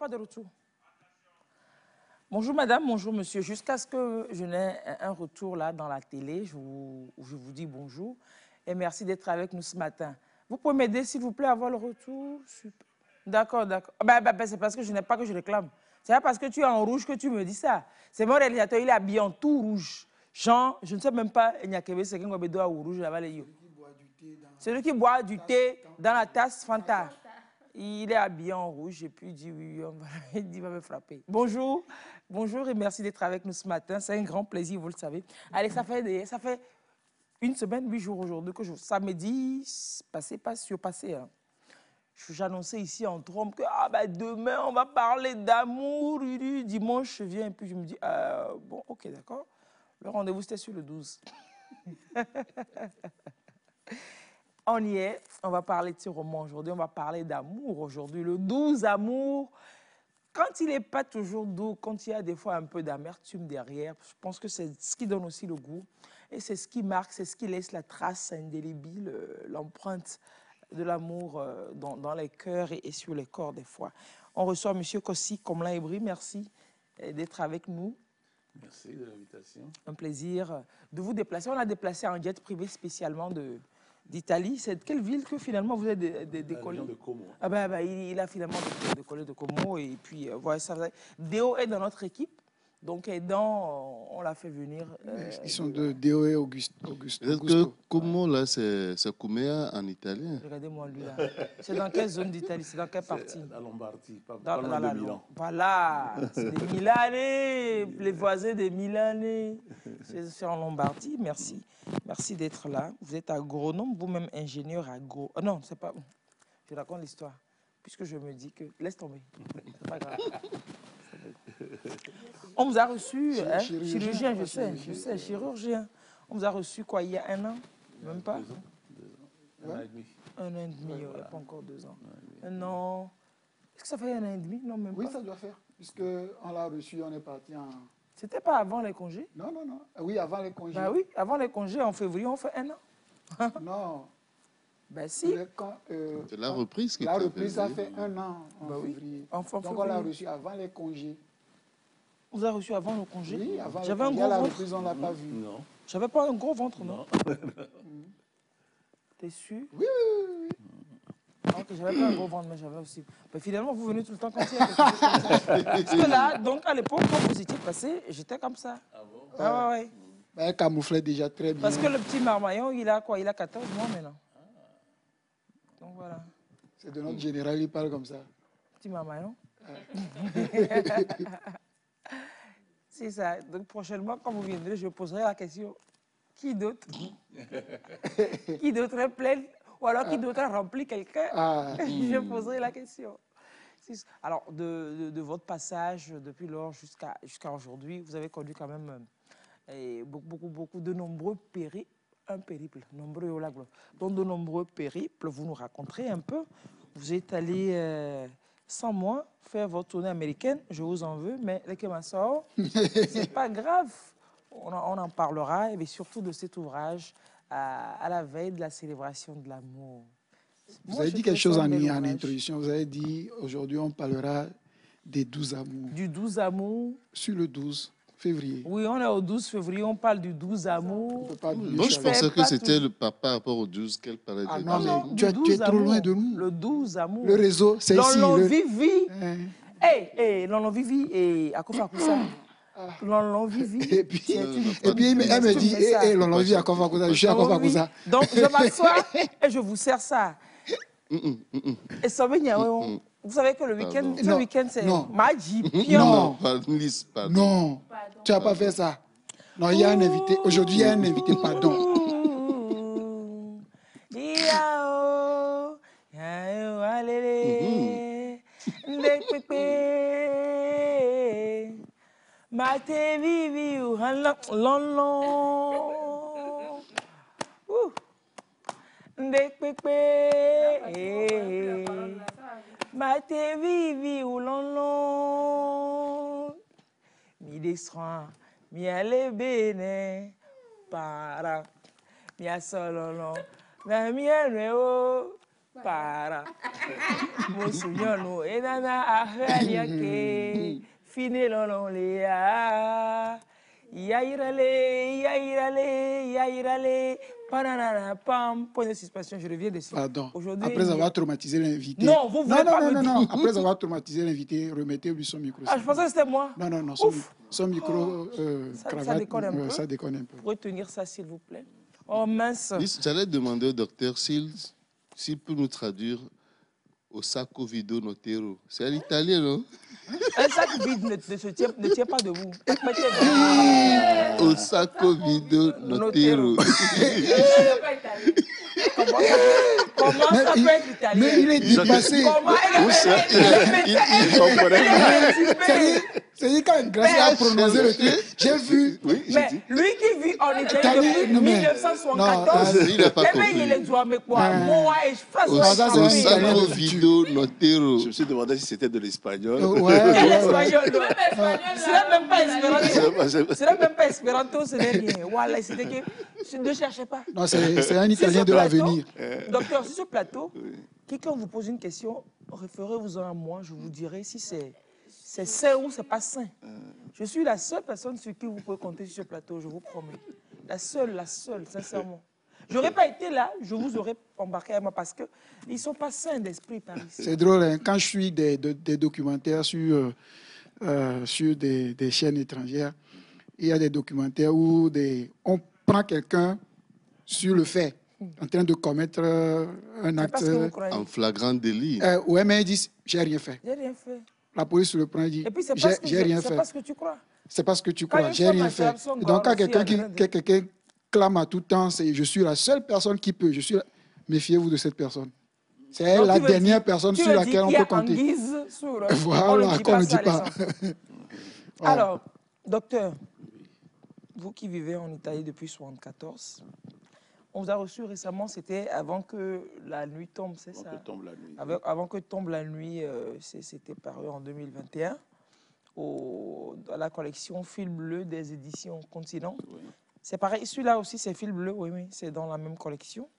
pas de retour. Bonjour madame, bonjour monsieur. Jusqu'à ce que je n'ai un retour là dans la télé, je vous dis bonjour et merci d'être avec nous ce matin. Vous pouvez m'aider s'il vous plaît à avoir le retour? D'accord, d'accord. C'est parce que je n'ai pas que je réclame. C'est pas parce que tu es en rouge que tu me dis ça. C'est mon réalisateur, il est habillé en tout rouge. Jean, je ne sais même pas, il n'y a que c'est qu'un gobedo à rouge là-bas les yeux. Celui qui boit du thé dans la tasse Fanta. Il est habillé en rouge et puis il dit oui, il va me frapper. Bonjour, bonjour et merci d'être avec nous ce matin. C'est un grand plaisir, vous le savez. Allez, ça fait une semaine, 8 jours aujourd'hui que samedi, passé, pas surpassé. Hein. J'annonçais ici en trompe que demain on va parler d'amour. Dimanche, je viens et puis je me dis, bon, ok, d'accord. Le rendez-vous c'était sur le 12. On y est, on va parler de ce roman aujourd'hui, on va parler d'amour aujourd'hui, le 12 amour. Quand il n'est pas toujours doux, quand il y a des fois un peu d'amertume derrière, je pense que c'est ce qui donne aussi le goût. Et c'est ce qui marque, c'est ce qui laisse la trace indélébile, l'empreinte de l'amour dans les cœurs et sur les corps des fois. On reçoit M. Kossi Komla-Ebri, merci d'être avec nous. Merci de l'invitation. Un plaisir de vous déplacer. On a déplacé en jet privé spécialement d'Italie. C'est de quelle ville que finalement vous êtes décollé? De Como. Il a finalement décollé de Como. Et puis, voilà, Déo est dans notre équipe. Donc, on l'a fait venir. Ils sont de Déo et Augusto. Est-ce que Como, là, c'est Cuméa en italien? Regardez-moi lui, là. C'est dans quelle zone d'Italie? C'est dans quelle partie? La Lombardie, pas dans loin de Milan. Voilà, c'est des Milanais, les voisins des Milanais. C'est en Lombardie, merci. Merci d'être là. Vous êtes agronome, vous-même ingénieur agro... non, c'est pas... Je raconte l'histoire, puisque je me dis que... Laisse tomber, c'est pas grave. On vous a reçu, hein, chirurgien, je sais, chirurgien. On vous a reçu quoi, il y a 1 an? Même pas? 2 ans. 1 an et demi. 1 an et demi, il n'y a pas encore 2 ans. 1 an. Est-ce que ça fait 1 an et demi? Non, même pas. Oui, ça doit faire, puisqu'on l'a reçu, on est parti en... C'était pas avant les congés? Non, non, non. Oui, avant les congés. Bah oui, avant les congés, en février, on fait 1 an. Non. Ben si. C'est la reprise qui La reprise, ça fait 1 an en février. Oui. Donc on l'a reçu avant les congés. On vous a reçu avant le congé? Oui, avant J'avais un gros la ventre. reprise, on ne l'a pas vu. Non. J'avais pas un gros ventre, non? T'es sûr? Oui, oui, oui. Ok, j'avais pas un gros ventre, mais j'avais aussi. Mais finalement, vous venez tout le temps comme ça. Parce que là, donc à l'époque, quand vous étiez passé, j'étais comme ça. Ah bon? Ah ouais. Elle camouflait déjà très bien. Parce que le petit marmaillon, il a quoi? Il a 14 mois maintenant. Donc voilà. C'est de notre général, il parle comme ça. Petit marmaillon. C'est ça. Donc prochainement, quand vous viendrez, je poserai la question. Qui d'autre? Qui d'autre est plein? Ou alors qui d'autre a rempli quelqu'un? Je poserai la question. Alors, de votre passage depuis lors jusqu'à aujourd'hui, vous avez conduit quand même beaucoup de nombreux périples. Un périple, nombreux au lac. Donc de nombreux périples, vous nous raconterez un peu. Vous êtes allé... sans moi, faire votre tournée américaine, je vous en veux, mais les Kemasor, c'est pas grave. On en parlera, et surtout de cet ouvrage à la veille de la célébration de l'amour. Vous avez dit quelque chose en introduction. Vous avez dit, aujourd'hui, on parlera des 12 amours. Du 12 amours. Sur le 12 février. Oui, on est au 12 février, on parle du 12 amours. Moi, je pensais que c'était par rapport au 12 qu'elle parlait. Non, tu es trop loin de nous. Le 12 amours. Le réseau, c'est ici. Lolo Vivi. Lolo Vivi et Akoufa Koussa. Lolo Vivi. Et puis elle me dit, Lolo Vivi, Akoufa Koussa, je suis Akoufa Koussa. Donc, je m'assois et je vous sers ça. Et ça veut dire, vous savez que le week-end, c'est Maji, Non, non, tu n'as pas fait ça. Non, il y a un invité. Aujourd'hui, il y a un invité, pardon. Mate vivi ou lon Ndek pepe Mate vivi ou lon Mi descend mi ale bene para mi asololo na mi enwe o para. Mon souvenir, nous, et nana, ahaliake, fine lololea. Yaïrale, yaïrale, yaïrale, pananana, pam, point de suspension, je reviens dessus. Pardon. Après avoir traumatisé l'invité. Non, vous voulez pas me dire. Après avoir traumatisé l'invité, remettez-lui son micro. Ah, je pensais que c'était moi. Non, son micro, cravate, ça déconne un peu. Ça déconne un peu. Retenir ça, s'il vous plaît. Oh, mince. J'allais demander au docteur s'il peut nous traduire au sacco vido notero. C'est à l'italien, non? Un sac vide ne tient pas debout. Au sacco vido notero. Comment ça peut être italien? Mais il est dépassé. C'est quand Gracie a prononcé le truc, j'ai vu. Mais lui qui vit en Italie depuis 1974, il n'a pas compris. Il est doigt, mais quoi? Moi, je fasse au sacco vido notero. Je me suis demandé si c'était de l'espagnol. L'espagnol, ce n'est même pas espéranto. Ce n'est même pas espéranto, ce n'est rien. Voilà, c'était que je ne cherchais pas. Non, c'est un Italien de l'avenir. Docteur, sur ce plateau, quelqu'un vous pose une question, référez-vous-en à moi, je vous dirai si c'est sain ou c'est pas sain. Je suis la seule personne sur qui vous pouvez compter sur ce plateau, je vous promets. La seule, sincèrement. Je n'aurais pas été là, je vous aurais embarqué avec moi parce qu'ils ne sont pas sains d'esprit par ici. C'est drôle, hein, quand je suis des documentaires sur des chaînes étrangères, il y a des documentaires où on prend quelqu'un sur le fait, en train de commettre un acte en flagrant délit. Ouais, mais ils disent, j'ai rien fait. J'ai rien fait. La police le prend et dit, j'ai rien fait. C'est pas ce que tu crois. C'est pas ce que tu crois, j'ai rien fait. Donc quand quelqu'un clame à tout temps, je suis la seule personne qui peut. Méfiez-vous de cette personne. C'est la dernière personne sur laquelle on peut compter. Voilà, qu'on ne dit pas. Alors, docteur, vous qui vivez en Italie depuis 1974, on vous a reçu récemment, c'était avant que la nuit tombe, c'est ça? Avant que tombe la nuit, c'était paru en 2021, dans la collection Fil Bleu des éditions Continent. Oui. C'est pareil, celui-là aussi, c'est Fil Bleu, oui, c'est dans la même collection.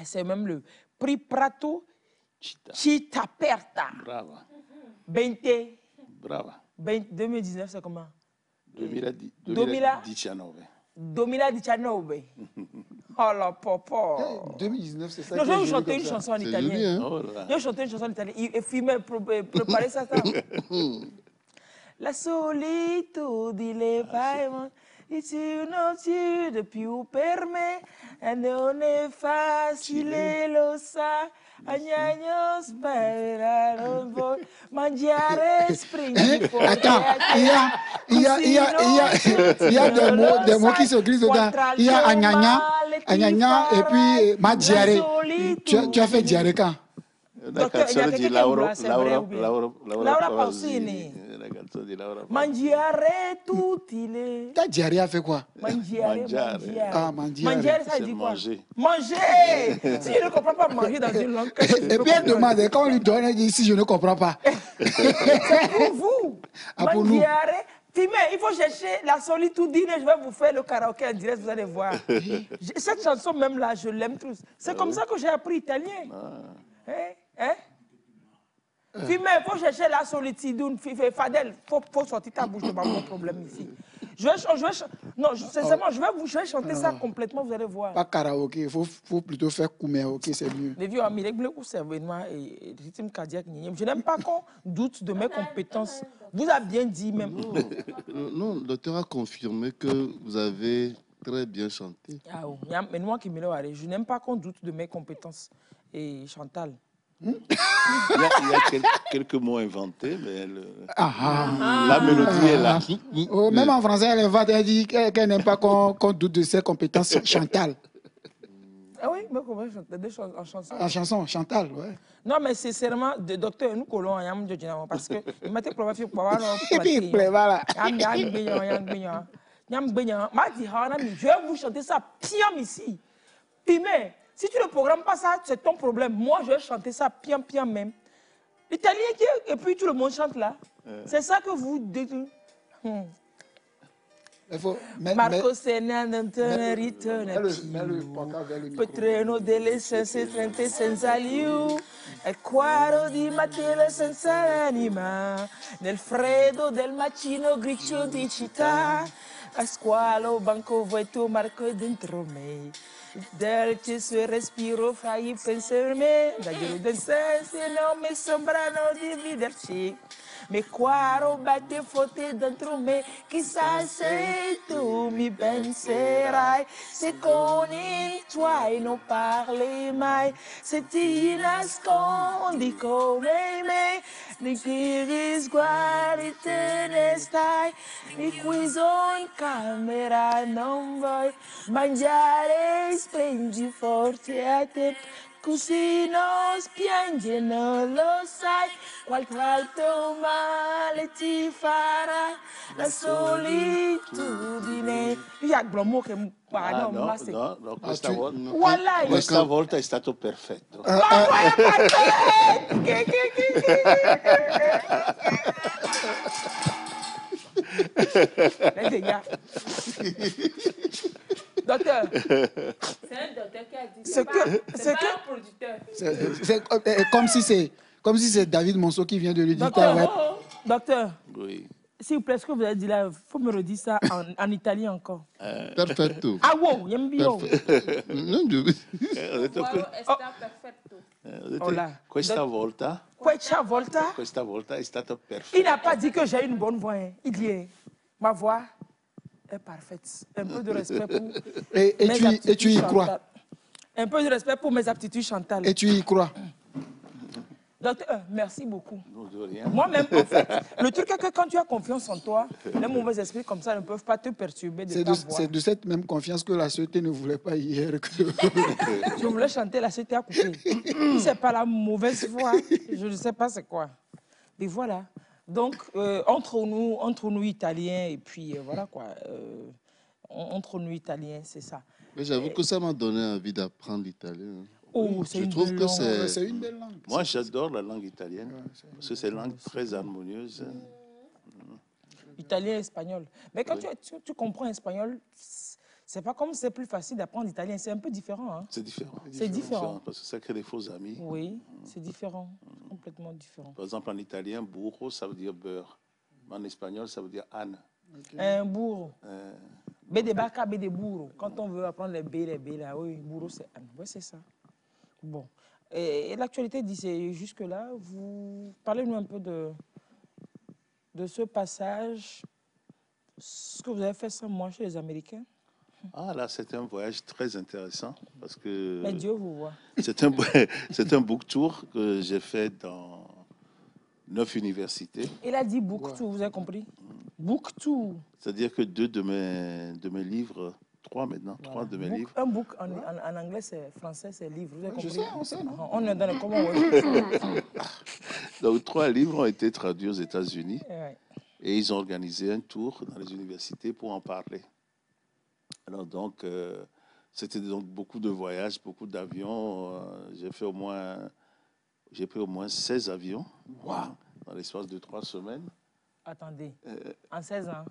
C'est même le prix Prato Città Aperta. Brava. 2019, c'est comment? 2019. 2019. Oh la papa. 2019, c'est ça. Non, je vais vous chanter une chanson en italien. Je vais chanter une chanson en italien. Et filmer, préparer ça. La solitudine fa de più per me, non è facile, lo sa. Agnagno spera, non vuoi mangiare spring. Attends, il y a des mots qui se glissent dedans. Il y a agnagna et puis mangiare. Tu as fait diarrhée quand? La canzone di Laura Pausini. Mangiare tutti le... Ta diarrhée a fait quoi? Mangiare. Ah, mangiare. Mangiare, ça dit quoi? Manger. Manger. Si je ne comprends pas manger dans une langue... Et puis elle demande, quand on lui donne, elle dit, si je ne comprends pas. C'est pour vous. Pour nous. Mangiare. Fimé, il faut chercher la solitude. Je vais vous faire le karaoké en direct, vous allez voir. Cette chanson même là, je l'aime tous. C'est comme ça que j'ai appris italien. Fimé, il faut chercher la solitude. Fadel, il faut sortir ta bouche de mon problème ici. Sincèrement, je vais chanter ça complètement, vous allez voir. Pas karaoké, il faut plutôt faire kouméoké, c'est mieux. Les vieux amis, les bleus ou cervellement et rythme cardiaque, je n'aime pas qu'on doute de mes compétences. Vous avez bien dit même. Non, le docteur a confirmé que vous avez très bien chanté. Ah oui, mais moi qui me l'ai je n'aime pas qu'on doute de mes compétences. Et Chantal. Il y a quelques mots inventés, mais la mélodie est là. Même en français, elle dit qu'elle n'aime pas qu'on doute de ses compétences. Chantal. Ah oui, mais comment chanter en chanson? En chanson, Chantal, ouais. Non, mais sincèrement, docteur, nous collons parce que il m'a dit pour avoir et puis il pleut, voilà. Je vais vous chanter ça piam ici. Pimé. Si tu ne programmes pas ça, c'est ton problème. Moi, je vais chanter ça piam même. L'italien et puis tout le monde chante là. C'est ça que vous dites. Marco Senna ritorna Potreno delle sense 30 senza liu e quaro di mattina senza anima nel freddo del macino grigio di città a squalo banco vuoto Marco dentro me del suo respiro fra i pensieri da giro del senso non mi sembrano dividerci mi quaro batte forte dentro me chissà se tu mi penserai se con i tuoi non parli mai se ti nascondi come me di che sguardi te ne stai di qui in camera non vuoi mangiare spingi forte a te così non spiangi non lo sai qualche altro male ti farà la solitudine questa volta è stato perfetto. Docteur, c'est un docteur qui a dit c'est pas un producteur. C'est comme si c'est David Monceau qui vient de lui dire. Docteur, oui. S'il vous plaît, ce que vous avez dit là, il faut me redire ça en italien encore. Perfetto. Ah wow, il y a un bio. Questa volta è stato perfetto. Il n'a pas dit que j'ai une bonne voix. Hein. Il dit, ma voix est parfaite. Un peu de respect pour et tu y crois. Un peu de respect pour mes aptitudes chantales. Et tu y crois. Docteur, merci beaucoup. Non, de rien. Moi-même, en fait, le truc est que quand tu as confiance en toi, les mauvais esprits comme ça ne peuvent pas te perturber de ta voix. C'est de cette même confiance que la société ne voulait pas hier. Je voulais chanter, la société a coupé. Si ce n'est pas la mauvaise voix, je ne sais pas c'est quoi. Et voilà. Donc, entre nous Italiens, et puis voilà quoi. Entre nous Italiens, c'est ça. Mais j'avoue que ça m'a donné envie d'apprendre l'italien. Oh, je trouve que c'est une belle langue. Moi, j'adore la langue italienne parce que c'est une langue très harmonieuse. Italien et espagnol. Mais quand tu comprends espagnol, c'est pas comme c'est plus facile d'apprendre l'italien. C'est un peu différent. Hein? C'est différent. C'est différent. Parce que ça crée des faux amis. Oui, c'est différent. Complètement différent. Par exemple, en italien, burro, ça veut dire beurre. En espagnol, ça veut dire âne. Okay. Un burro. Bede baka, bede burro. Quand on veut apprendre les B, là, oui, burro, c'est âne. Oui, c'est ça. Bon. Et l'actualité dit jusque-là. Vous parlez-nous un peu de ce passage, ce que vous avez fait sans moi chez les Américains. Ah là, c'était un voyage très intéressant parce que. Mais Dieu vous voit. C'est un book tour que j'ai fait dans 9 universités. Il a dit book tour, vous avez compris? Book tour. C'est-à-dire que 2 de mes livres. 3 maintenant, voilà. 3 de mes livres. Un book en anglais, c'est français, c'est livre. Vous avez compris? Je sais, on sait, non? On est dans le comment. Donc 3 livres ont été traduits aux États-Unis et ils ont organisé un tour dans les universités pour en parler. Alors donc, c'était donc beaucoup de voyages, beaucoup d'avions. J'ai pris au moins 16 avions dans l'espace de 3 semaines. Attendez, en 16 ans?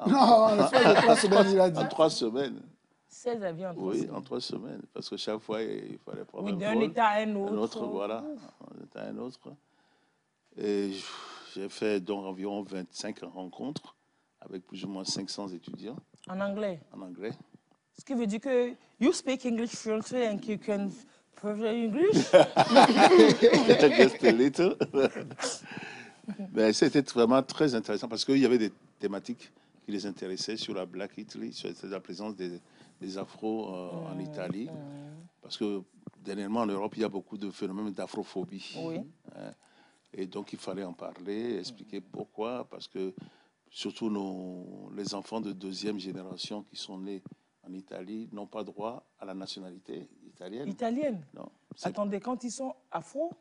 Non, l'espace de 3 semaines, il a dit. En 3 semaines. 16 avions en 3 semaines? Oui, en 3 semaines. Parce que chaque fois, il fallait prendre un vol. D'un état à un autre. Un autre, voilà. D'un état à un autre. Et j'ai fait donc environ 25 rencontres avec plus ou moins 500 étudiants. En anglais? En anglais. Ce qui veut dire que you speak English fluently and you can perfect English? Just a little. Mais c'était vraiment très intéressant parce qu'il y avait des thématiques qui les intéressaient sur la Black Italy, sur la présence des Afros en Italie. Parce que dernièrement en Europe, il y a beaucoup de phénomènes d'afrophobie. Oui. Et donc il fallait en parler, expliquer pourquoi. Parce que surtout les enfants de 2e génération qui sont nés en Italie n'ont pas droit à la nationalité italienne. Italienne? Non. Attendez, quand ils sont afro?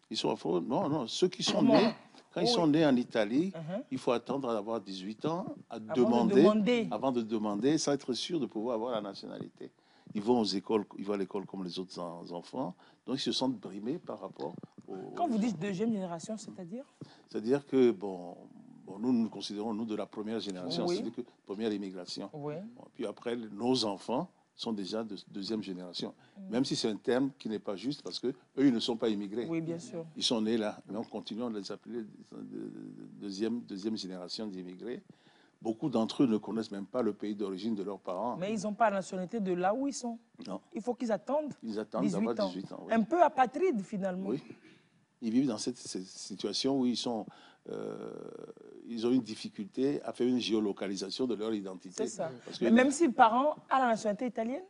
Ils sont afro? Non, ceux qui sont nés... Quand ils sont nés en Italie, il faut attendre d'avoir 18 ans avant de demander, sans être sûr de pouvoir avoir la nationalité. Ils vont aux écoles, ils vont à l'école comme les autres enfants, donc ils se sentent brimés par rapport Quand vous dites 2e génération, c'est-à-dire? C'est-à-dire que, bon, Bon, nous, nous considérons, nous, de la première génération, Oui. c'est-à-dire que première immigration. Oui. Bon, puis après, nos enfants sont déjà de deuxième génération. Même si c'est un terme qui n'est pas juste, parce qu'eux, ils ne sont pas immigrés. Oui, bien sûr. Ils sont nés là, mais on continue à les appeler deuxième génération d'immigrés. Beaucoup d'entre eux ne connaissent même pas le pays d'origine de leurs parents. Mais ils n'ont pas la nationalité de là où ils sont. Non. Il faut qu'ils attendent. Ils attendent d'avoir 18 ans. Oui. Un peu apatride, finalement. Oui. Ils vivent dans cette situation où ils ont une difficulté à faire une géolocalisation de leur identité. C'est ça. Parce que Mais même si les parents ont la nationalité italienne,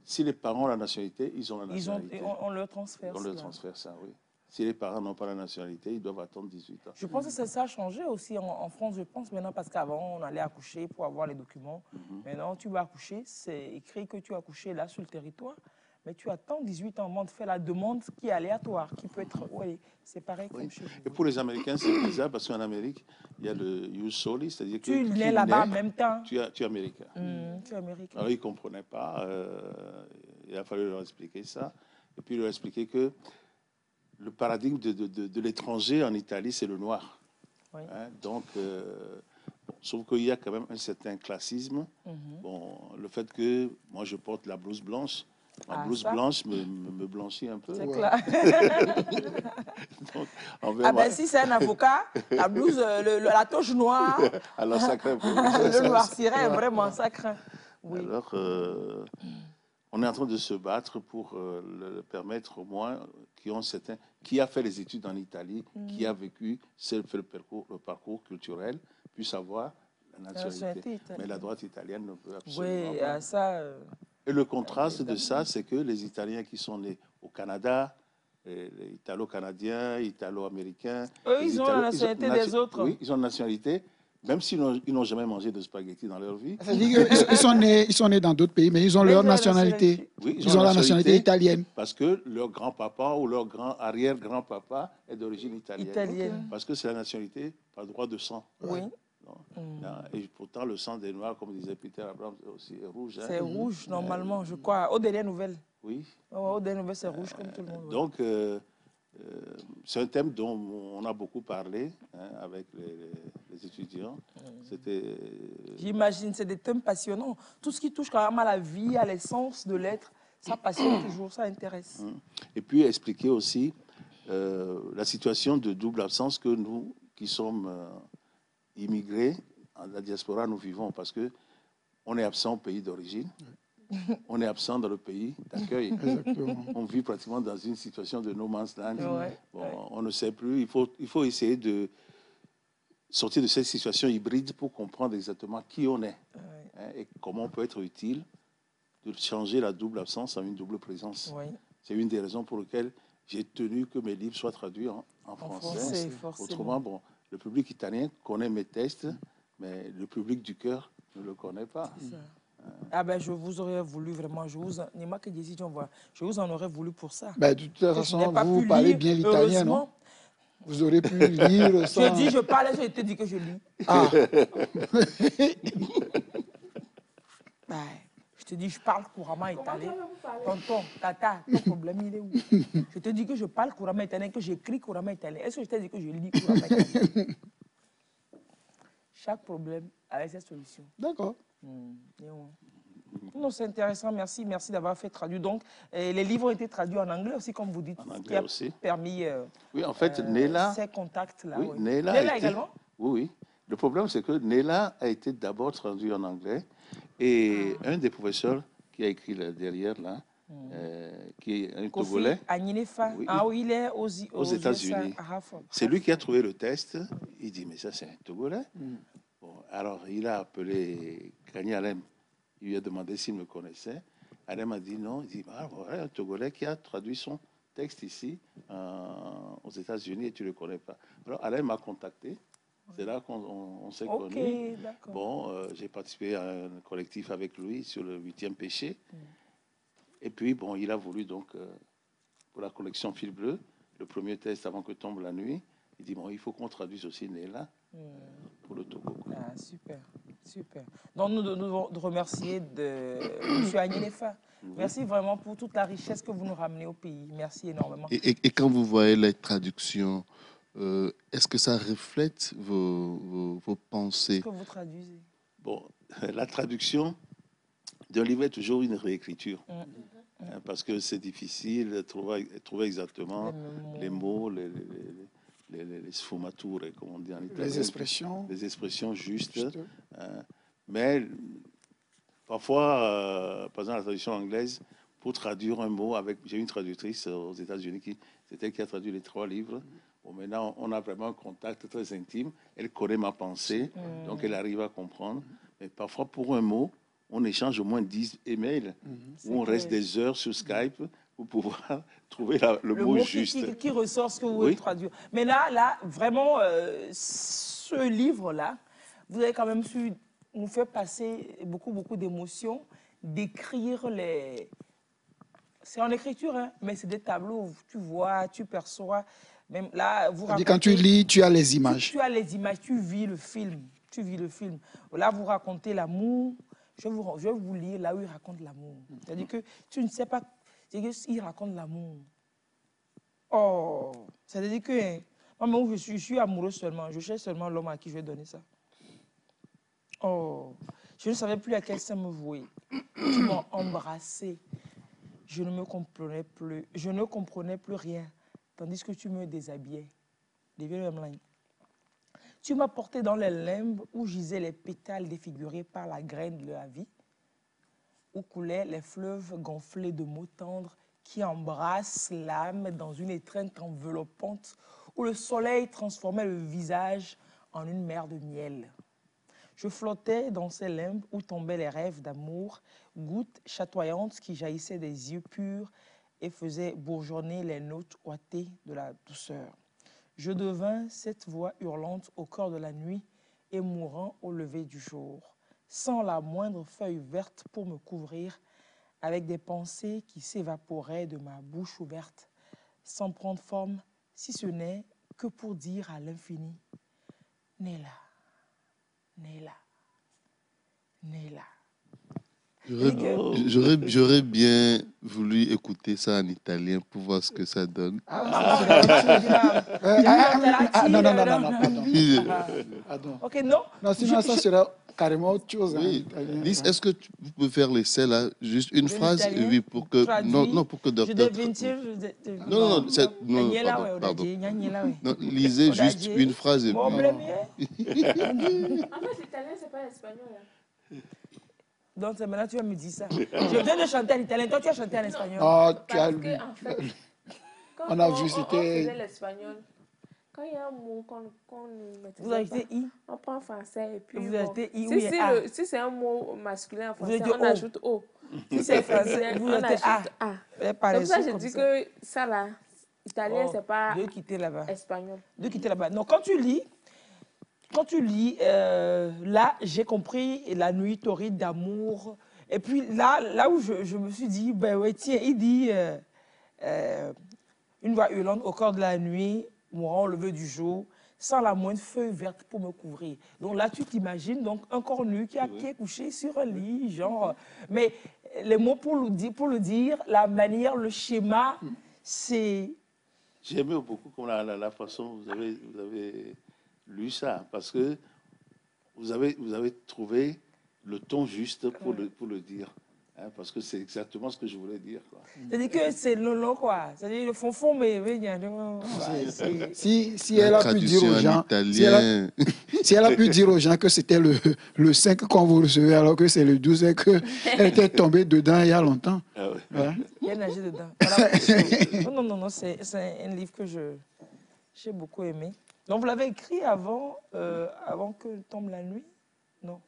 si les parents ont la nationalité, ils ont la nationalité. On leur transfère. On leur transfère ça, oui. Si les parents n'ont pas la nationalité, ils doivent attendre 18 ans. Je pense que ça a changé aussi en France, je pense maintenant, parce qu'avant, on allait accoucher pour avoir les documents. Maintenant, tu vas accoucher, c'est écrit que tu as accouché là sur le territoire, mais tu attends 18 ans avant de faire la demande qui est aléatoire, qui peut être... Oui, c'est pareil comme chez vous. Et pour les Américains, c'est bizarre parce qu'en Amérique, il y a le ius soli, c'est-à-dire que tu nais là-bas en même temps. Tu es américain. Tu es américain. Alors, ils ne comprenaient pas. Il a fallu leur expliquer ça. Et puis, leur expliquer que le paradigme de l'étranger en Italie, c'est le noir. Oui. Hein, donc, bon, sauf qu'il y a quand même un certain classisme. Bon, le fait que moi, je porte la blouse blanche, la blouse blanche me blanchit un peu. C'est clair. Donc, si c'est un avocat, la blouse, la toche noire, alors, ça craint. le noircirait vraiment, ça craint. Oui. Alors, on est en train de se battre pour le permettre au moins qui a fait les études en Italie, qui a vécu, le parcours culturel, puisse avoir la nationalité. Mais la droite italienne ne peut absolument pas. Ça... Et le contraste de ça, c'est que les Italiens qui sont nés au Canada, les Italo-Canadiens, Italo-Américains... Eux, ils ont la nationalité des autres. Oui, ils ont la nationalité, même s'ils n'ont jamais mangé de spaghettis dans leur vie. Ils sont nés dans d'autres pays, mais ils ont leur nationalité. Oui, ils ont la nationalité italienne. Parce que leur grand-papa ou leur arrière-grand-papa est d'origine italienne. Parce que c'est la nationalité par droit de sang. Oui. Et pourtant, le sang des Noirs, comme disait Peter Abrams, aussi est rouge. C'est rouge, normalement, je crois. Aux dernières nouvelles. Oui. Aux dernières nouvelles, c'est rouge, comme tout le monde. Donc, c'est un thème dont on a beaucoup parlé avec les étudiants. J'imagine, c'est des thèmes passionnants. Tout ce qui touche quand même à la vie, à l'essence de l'être, ça passionne toujours, ça intéresse. Et puis, expliquer aussi la situation de double absence que nous, qui sommes... immigrés, à la diaspora, nous vivons parce qu'on est absent au pays d'origine, on est absent dans le pays d'accueil. On vit pratiquement dans une situation de no man's land. On ne sait plus. Il faut essayer de sortir de cette situation hybride pour comprendre exactement qui on est et comment on peut être utile de changer la double absence en une double présence. C'est une des raisons pour lesquelles j'ai tenu que mes livres soient traduits en français. Autrement, bon, le public italien connaît mes textes, mais le public du cœur ne le connaît pas. Je vous aurais voulu vraiment, je vous en aurais voulu pour ça. De toute façon, vous parlez bien l'italien, non? Vous aurez pu lire ça. Je parlais, je te dis que je lis. Je te dis, je parle couramment italien. Tonton, tata, ton problème, il est où? Je te dis que je parle couramment italien, que j'écris couramment italien. Est-ce que je t'ai dit que je lis couramment italien? Chaque problème avec ses solutions. D'accord. Non, c'est intéressant. Merci d'avoir fait traduire. Donc, les livres ont été traduits en anglais aussi, comme vous dites. En anglais aussi. Permis oui, en fait, Nela... ces contacts-là. Oui, oui. Nela également? Oui. Le problème, c'est que Nela a été d'abord traduit en anglais. Et un des professeurs qui a écrit là, derrière, là, qui est un Togolais. Il est aux États-Unis. C'est lui qui a trouvé le texte. Il dit, mais ça, c'est un Togolais. Bon, alors, il a appelé Kanye Alem. Il lui a demandé s'il me connaissait. Alem a dit non. Il dit, voilà, un Togolais qui a traduit son texte ici, aux États-Unis, et tu ne le connais pas. Alors, Alem m'a contacté. C'est là qu'on s'est connus. Bon, j'ai participé à un collectif avec lui sur le 8e péché. Et puis, bon, il a voulu donc, pour la collection Fil Bleu, le premier texte avant que tombe la nuit, il dit, bon, il faut qu'on traduise aussi Nela pour le Togo. Super. Donc, nous devons remercier M. Agninefa. Merci vraiment pour toute la richesse que vous nous ramenez au pays. Merci énormément. Et quand vous voyez les traductions est-ce que ça reflète vos pensées? Est-ce que vous traduisez? Bon, la traduction d'un livre est toujours une réécriture. Parce que c'est difficile de trouver exactement les mots, les sfumature, comme on dit en italien. Les expressions justes. Mais parfois, par exemple, la traduction anglaise, pour traduire un mot, j'ai une traductrice aux États-Unis qui a traduit les 3 livres. Bon, maintenant, on a vraiment un contact très intime. Elle connaît ma pensée, donc elle arrive à comprendre. Mais parfois, pour un mot, on échange au moins 10 emails où on reste des heures sur Skype pour pouvoir trouver le mot juste. Qui ressort ce que vous voulez traduire. Mais là vraiment, ce livre-là, vous avez quand même su nous faire passer beaucoup d'émotions, d'écrire les... C'est en écriture, hein, mais c'est des tableaux, tu vois, tu perçois. Même là, vous racontez, quand tu lis, tu as les images. Tu as les images, tu vis le film. Là, vous racontez l'amour. Je vais vous lire là où il raconte l'amour. C'est-à-dire que tu ne sais pas... C'est-à-dire qu'il raconte l'amour. Oh, c'est-à-dire que... Moi, je suis amoureux seulement. Je cherche seulement l'homme à qui je vais donner ça. Oh, je ne savais plus à quel sein me vouer. Tu m'as embrassé. Je ne comprenais plus rien, tandis que tu me déshabillais. Tu m'as porté dans les limbes où gisaient les pétales défigurés par la graine de la vie, où coulaient les fleuves gonflés de mots tendres qui embrassent l'âme dans une étreinte enveloppante, où le soleil transformait le visage en une mer de miel. Je flottais dans ces limbes où tombaient les rêves d'amour, gouttes chatoyantes qui jaillissaient des yeux purs et faisaient bourgeonner les notes ouatées de la douceur. Je devins cette voix hurlante au cœur de la nuit et mourant au lever du jour, sans la moindre feuille verte pour me couvrir, avec des pensées qui s'évaporaient de ma bouche ouverte, sans prendre forme, si ce n'est que pour dire à l'infini, « Nella, Nella, Nella ». J'aurais bien voulu écouter ça en italien pour voir ce que ça donne. Non. Ok, non. Non, sinon ça sera carrément autre chose. Oui. Est-ce que vous pouvez faire l'essai là, juste une phrase, oui, pour que pour que docteur. Non, pardon. Non, lisez juste une phrase. En fait, l'italien c'est pas l'espagnol. Donc maintenant tu vas me dire ça. Je viens de chanter en italien, toi tu as chanté en espagnol. Ah, tu as lu. En fait, On a vu, c'était... On faisait l'espagnol. Quand il y a un mot qu'on ne maîtrise vous ajoutez I. On prend français et puis... Vous ajoutez I, oui, A. Si c'est un mot masculin en français, on ajoute O. Si c'est français, vous ajoutez A. C'est pour ça que je dis que ça là, italien, c'est pas espagnol. De quitter là-bas. Non, quand tu lis, là, j'ai compris la nuit torride d'amour. Et puis là où je me suis dit, ben ouais, tiens, il dit une voix hurlante au cœur de la nuit, mourant au lever du jour, sans la moindre feuille verte pour me couvrir. Donc là, tu t'imagines donc un corps nu qui est couché sur un lit, genre. Mais les mots pour le dire, la manière, le schéma, c'est... J'aimais beaucoup comme la façon vous avez lu ça, parce que vous avez trouvé le ton juste pour le dire. Hein, parce que c'est exactement ce que je voulais dire. C'est-à-dire que c'est long, quoi. C'est-à-dire le fond, mais... Si elle a pu dire aux gens... Si elle a pu dire aux gens que c'était le 5 quand vous recevez, alors que c'est le 12 et qu'elle était tombée dedans il y a longtemps. Ah ouais. Ouais. Il a nagé dedans. Non, c'est un livre que j'ai beaucoup aimé. Donc, vous l'avez écrit avant que tombe la nuit? Non.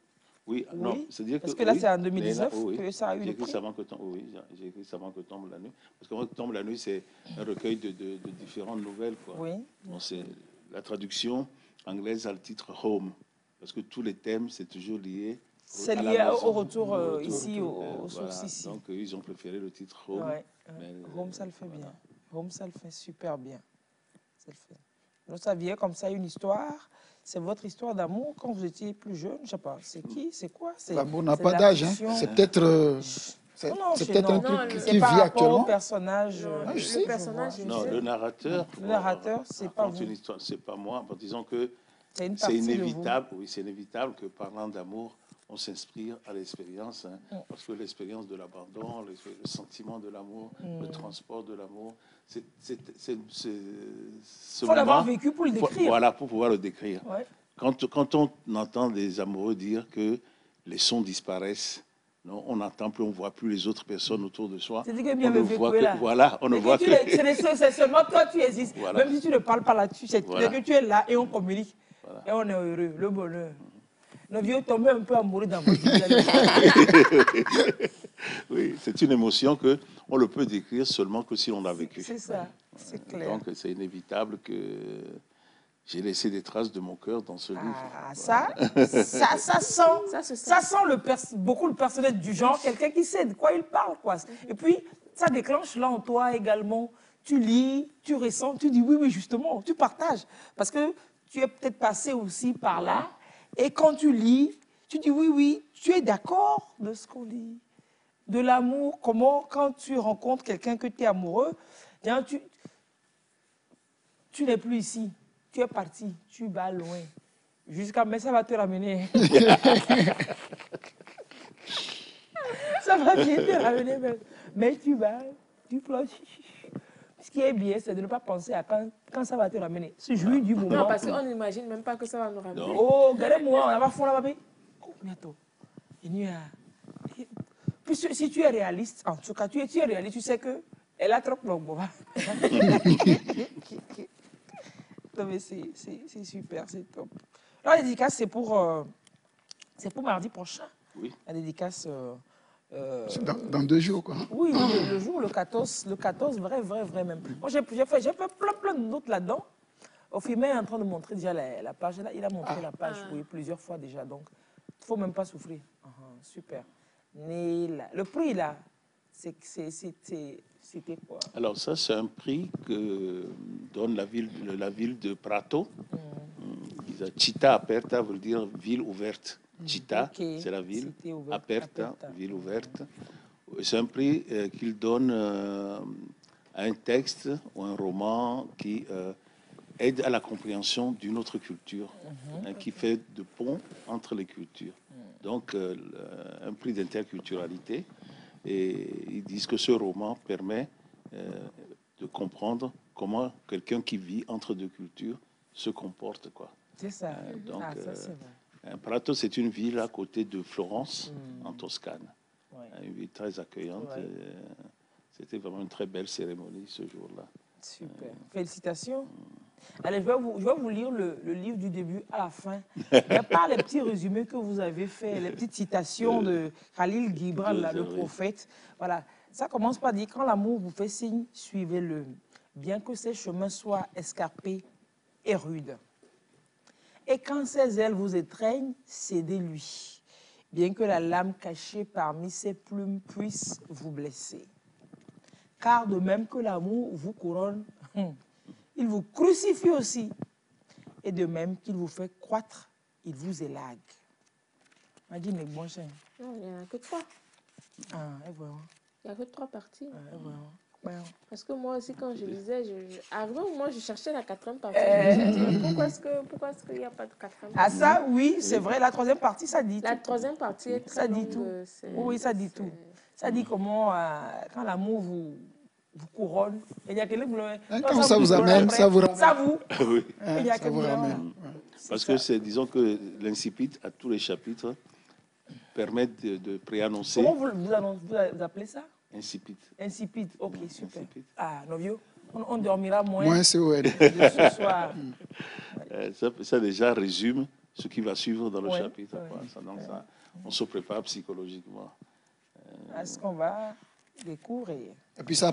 Oui, non, c'est-à-dire que... Parce que là, c'est en 2019 que ça a eu le prix. J'ai écrit ça avant que tombe la nuit. Parce qu'avant que tombe la nuit, c'est un recueil de différentes nouvelles, quoi. Oui. Bon, la traduction anglaise a le titre « Home », parce que tous les thèmes, c'est toujours lié... C'est lié au retour ici, aux sources ici. Donc, ils ont préféré le titre « Home ». Ouais. Home, ça le fait bien. Home, ça le fait super bien. Ça le fait. Vous saviez comme ça une histoire, c'est votre histoire d'amour quand vous étiez plus jeune, je ne sais pas. C'est qui, c'est quoi? L'amour n'a pas d'âge, hein. C'est peut-être C'est peut-être un truc qui vit actuellement. Au personnage. Le personnage. Non, le narrateur. Le narrateur, c'est pas vous. Une histoire, c'est pas moi. Disons que c'est inévitable. Oui, c'est inévitable que parlant d'amour, on s'inspire à l'expérience, parce que l'expérience de l'abandon, le sentiment de l'amour, le transport de l'amour, c'est faut l'avoir vécu pour le décrire. Voilà, pour pouvoir le décrire. Ouais. Quand on entend des amoureux dire que les sons disparaissent, non, on n'entend plus, on ne voit plus les autres personnes autour de soi. C'est-à-dire que bien on ne voit que, voilà, on ne voit que... C'est seulement toi, tu existes. Voilà. Même si tu ne parles pas là-dessus, c'est que tu es là et on communique. Voilà. Et on est heureux, le bonheur. Nos vieux tombent un peu amoureux dans votre vie. Oui, c'est une émotion qu'on ne peut décrire seulement que si on l'a vécu. C'est ça, c'est clair. Donc, c'est inévitable que j'ai laissé des traces de mon cœur dans ce livre. Ça sent beaucoup le personnage du genre, quelqu'un qui sait de quoi il parle, quoi. Et puis, ça déclenche là en toi également. Tu lis, tu ressens, tu dis oui, justement, tu partages. Parce que tu es peut-être passé aussi par là. Et quand tu lis, tu dis oui, tu es d'accord de ce qu'on lit. De l'amour, comment, quand tu rencontres quelqu'un que tu es amoureux, tu n'es plus ici. Tu es parti, tu vas loin. Mais ça va te ramener. Ça va bien te ramener. Mais tu vas, tu pleures. Ce qui est bien, c'est de ne pas penser à quand ça va te ramener. Se jouir du moment. Non, parce qu'on n'imagine même pas que ça va nous ramener. Oh, regardez-moi, on va fondre là-bas. Oh, bientôt. Puis si tu es réaliste, en tout cas, tu es réaliste, tu sais qu'elle a trop de Non, mais c'est super, c'est top. La dédicace, c'est pour mardi prochain. Oui. La dédicace... dans 2 jours, quoi. Oui, le jour, le 14, vrai même. Moi, j'ai fait plein de notes là-dedans. Ophimer est en train de montrer déjà la page. Il a montré la page plusieurs fois déjà, donc il ne faut même pas souffrir. Super. Le prix, là, c'était quoi? Alors ça, c'est un prix que donne la ville de Prato. Città aperta veut dire ville ouverte. Città, c'est la ville. Aperta, ville ouverte. C'est un prix qu'il donne à un texte ou un roman qui aide à la compréhension d'une autre culture, qui fait de pont entre les cultures. Donc, un prix d'interculturalité. Et ils disent que ce roman permet de comprendre comment quelqu'un qui vit entre 2 cultures se comporte, quoi. C'est ça. Donc, ça c'est vrai. Prato, c'est une ville à côté de Florence, en Toscane. Une ville très accueillante. C'était vraiment une très belle cérémonie ce jour-là. Super. Félicitations. Allez, je vais vous lire le livre du début à la fin. Il n'y a pas les petits résumés que vous avez faits, les petites citations de Khalil Gibran, le prophète. Voilà. Ça commence par dire, quand l'amour vous fait signe, suivez-le, bien que ses chemins soient escarpés et rudes. Et quand ses ailes vous étreignent, cédez-lui, bien que la lame cachée parmi ses plumes puisse vous blesser. Car de même que l'amour vous couronne, il vous crucifie aussi. Et de même qu'il vous fait croître, il vous élague. Imagine les bons chiens. Non, il n'y en a que 3. Et voilà. Il n'y a que 3 parties. Voilà. Parce que moi aussi, quand je lisais, moi, je cherchais la 4e partie. Pourquoi est-ce qu'il n'y a pas de 4e partie? Ça, oui, c'est vrai. La 3e partie, ça dit tout. La 3e partie est très longue. Ça dit tout. Oui, ça dit tout. Ça dit comment, quand l'amour vous couronne, il y a quelqu'un quand ça vous amène, ça vous ramène. Ça vous. Oui. Il y a ça vous ramène. Parce que c'est, disons que l'incipit à tous les chapitres permettent de préannoncer. Comment vous appelez ça? Incipit. Incipit, ok, super. Incipit. Nos vieux, on dormira moins. Moins COL. Ce soir. Ça déjà résume ce qui va suivre dans le chapitre. Donc on se prépare psychologiquement. À ce qu'on va découvrir. Et puis ça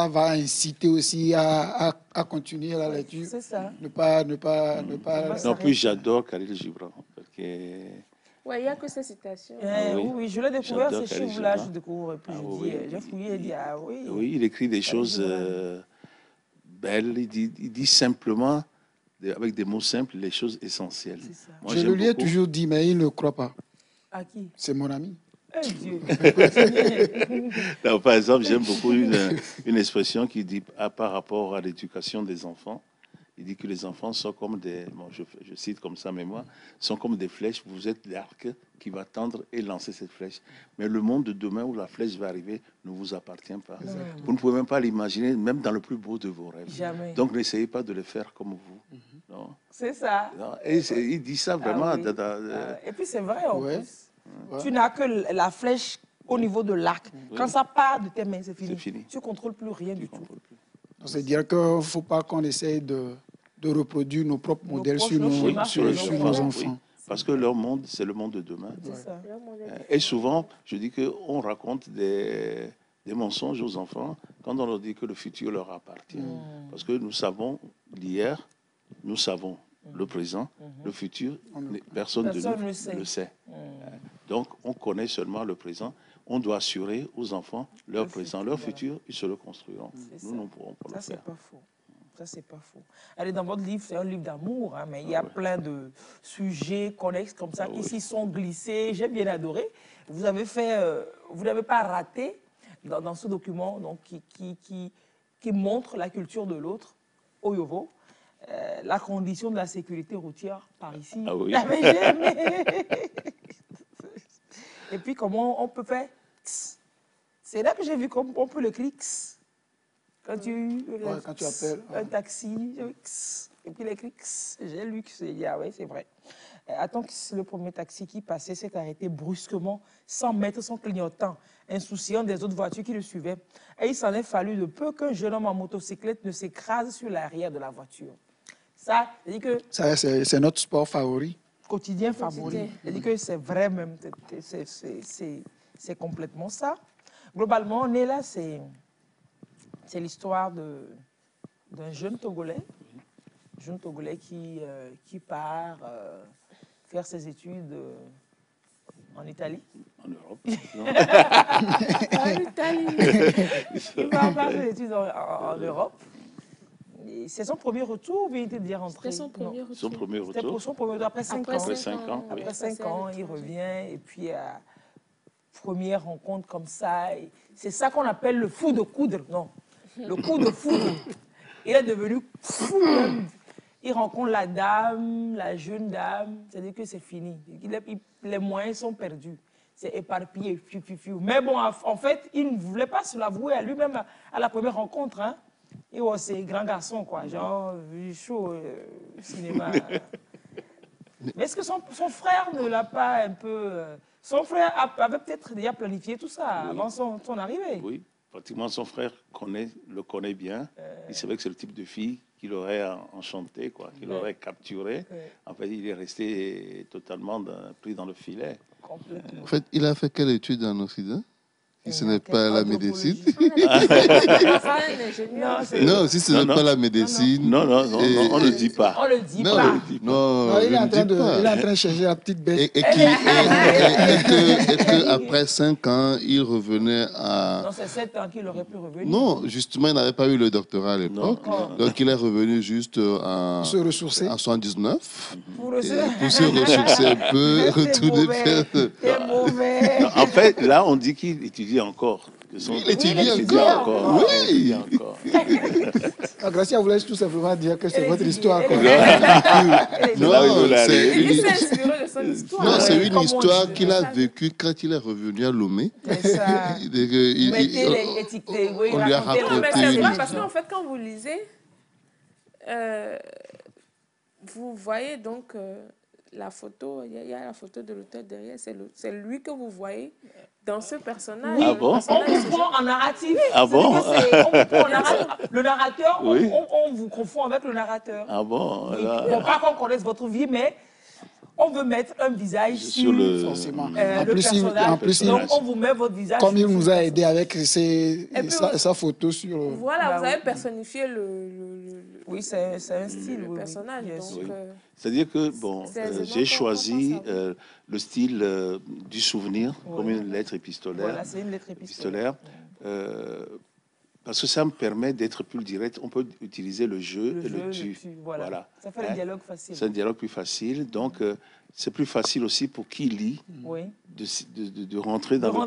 va inciter aussi à continuer la lecture. C'est ça. Ne pas non, puis j'adore Khalil Gibran. Oui, il n'y a que ces citations. Oui, je l'ai découvert, ces chiffres-là, je découvre. Et puis j'ai fouillé et dit, oui. Oui, il écrit des choses belles. Il dit simplement, avec des mots simples, les choses essentielles. Moi, je lui ai toujours dit, mais il ne croit pas. À qui? C'est mon ami. Dieu. Non, par exemple, j'aime beaucoup une expression qui dit, par rapport à l'éducation des enfants, il dit que les enfants sont comme des, bon, je cite comme ça, mais moi, sont comme des flèches. Vous êtes l'arc qui va tendre et lancer cette flèche. Mais le monde de demain où la flèche va arriver ne vous appartient pas. Vous ne pouvez même pas l'imaginer, même dans le plus beau de vos rêves. Jamais. Donc, n'essayez pas de le faire comme vous. Non. C'est ça. Non. Et il dit ça vraiment. Oui. Et puis c'est vrai en plus. Ouais. Tu n'as que la flèche au niveau de l'arc. Quand ça part de tes mains, c'est fini. Tu ne contrôles plus rien du tout. C'est-à-dire qu'il ne faut pas qu'on essaye de reproduire nos propres modèles sur nos enfants. Oui. Parce que leur monde, c'est le monde de demain. Ça. Et souvent, je dis qu'on raconte des mensonges aux enfants quand on leur dit que le futur leur appartient. Parce que nous savons l'hier, nous savons le présent, le futur, personne de nous le sait. Donc, on connaît seulement le présent. On doit assurer aux enfants leur présent, leur futur, ils se le construiront. Nous ne pourrons pas le faire. Ça, c'est pas faux. Ça, c'est pas faux. Allez, dans votre livre, c'est un livre d'amour, hein, mais il y a plein de sujets connexes comme ça qui s'y sont glissés. J'ai bien adoré. Vous avez fait, vous n'avez pas raté dans ce document donc, qui montre la culture de l'autre, au Yovo, la condition de la sécurité routière par ici. Ah oui. Et puis, comment on peut faire. C'est là que j'ai vu qu'on peut le cliquer. Quand tu appelles un taxi, et puis les clics, j'ai lu que c'est oui, c'est vrai. Attends que le premier taxi qui passait s'est arrêté brusquement, sans mettre son clignotant, insouciant des autres voitures qui le suivaient. Et il s'en est fallu de peu qu'un jeune homme en motocyclette ne s'écrase sur l'arrière de la voiture. Ça, c'est notre sport favori. Quotidien favori. C'est-à-dire que c'est vrai même, c'est complètement ça. Globalement, on est là, c'est l'histoire d'un jeune Togolais, qui part faire ses études en Italie. En Europe. En Italie. Il part faire ses études en Europe. C'est son premier retour ou bien il était déjà rentré? C'était son premier retour. Son premier retour. C'était pour son premier retour après 5 ans. Après 5 ans, oui. Après 5 ans, il revient et puis première rencontre comme ça. C'est ça qu'on appelle le fou de coudre, non? Le coup de foudre. Il est devenu fou. Il rencontre la dame, la jeune dame. C'est-à-dire que c'est fini. Les moyens sont perdus. C'est éparpillé. Mais bon, en fait, il ne voulait pas se l'avouer à lui-même à la première rencontre. Hein. Et c'est grand garçon, quoi. Genre, chaud, cinéma. Mais est-ce que son frère ne l'a pas un peu... son frère avait peut-être déjà planifié tout ça avant son arrivée. Oui. Pratiquement, son frère le connaît bien. Il savait que c'est le type de fille qui l'aurait enchanté, qui l'aurait capturé. En fait, il est resté totalement pris dans le filet. En fait, il a fait quelle étude en Occident? Si ce n'est pas la médecine. Non, si ce n'est pas la médecine. Non, on ne le dit pas. On le dit pas. Non, il est en train de chercher la petite bête. Et qu'après 5 ans, il revenait à... Non, c'est 7 ans qu'il aurait pu revenir. Non, justement, il n'avait pas eu le doctorat à l'époque. Donc, il est revenu juste en 79. Pour se ressourcer un peu, retourner faire... C'est mauvais. En fait, là, on dit qu'il étudie encore. Il étudie encore. Oui. Gracia voulait tout simplement dire que c'est votre histoire. Non, c'est une Comment histoire qu'il a vécue quand il est revenu à Lomé. C'est ça. On lui a raconté une parce qu'en fait, quand vous lisez, vous voyez donc la photo, il y a la photo de l'auteur derrière, c'est lui que vous voyez dans ce personnage. Oui, ah bon? On vous prend en narratif. Ah bon? Le narrateur, oui. on vous confond avec le narrateur. Ah bon? Oui. Bon, pas qu'on connaisse votre vie, mais on veut mettre un visage sur le personnage. En plus, donc, on vous met votre visage. Comme il nous a aidé avec sa photo sur... Voilà, vous avez personnifié oui, c'est un style. Le personnage. Oui. C'est-à-dire que, bon, j'ai choisi le style du souvenir comme une lettre épistolaire. Voilà, c'est une lettre épistolaire. Parce que ça me permet d'être plus direct. On peut utiliser le je et le tu. Voilà. Ça fait le dialogue facile. C'est un dialogue plus facile. Donc, c'est plus facile aussi pour qui lit de rentrer dans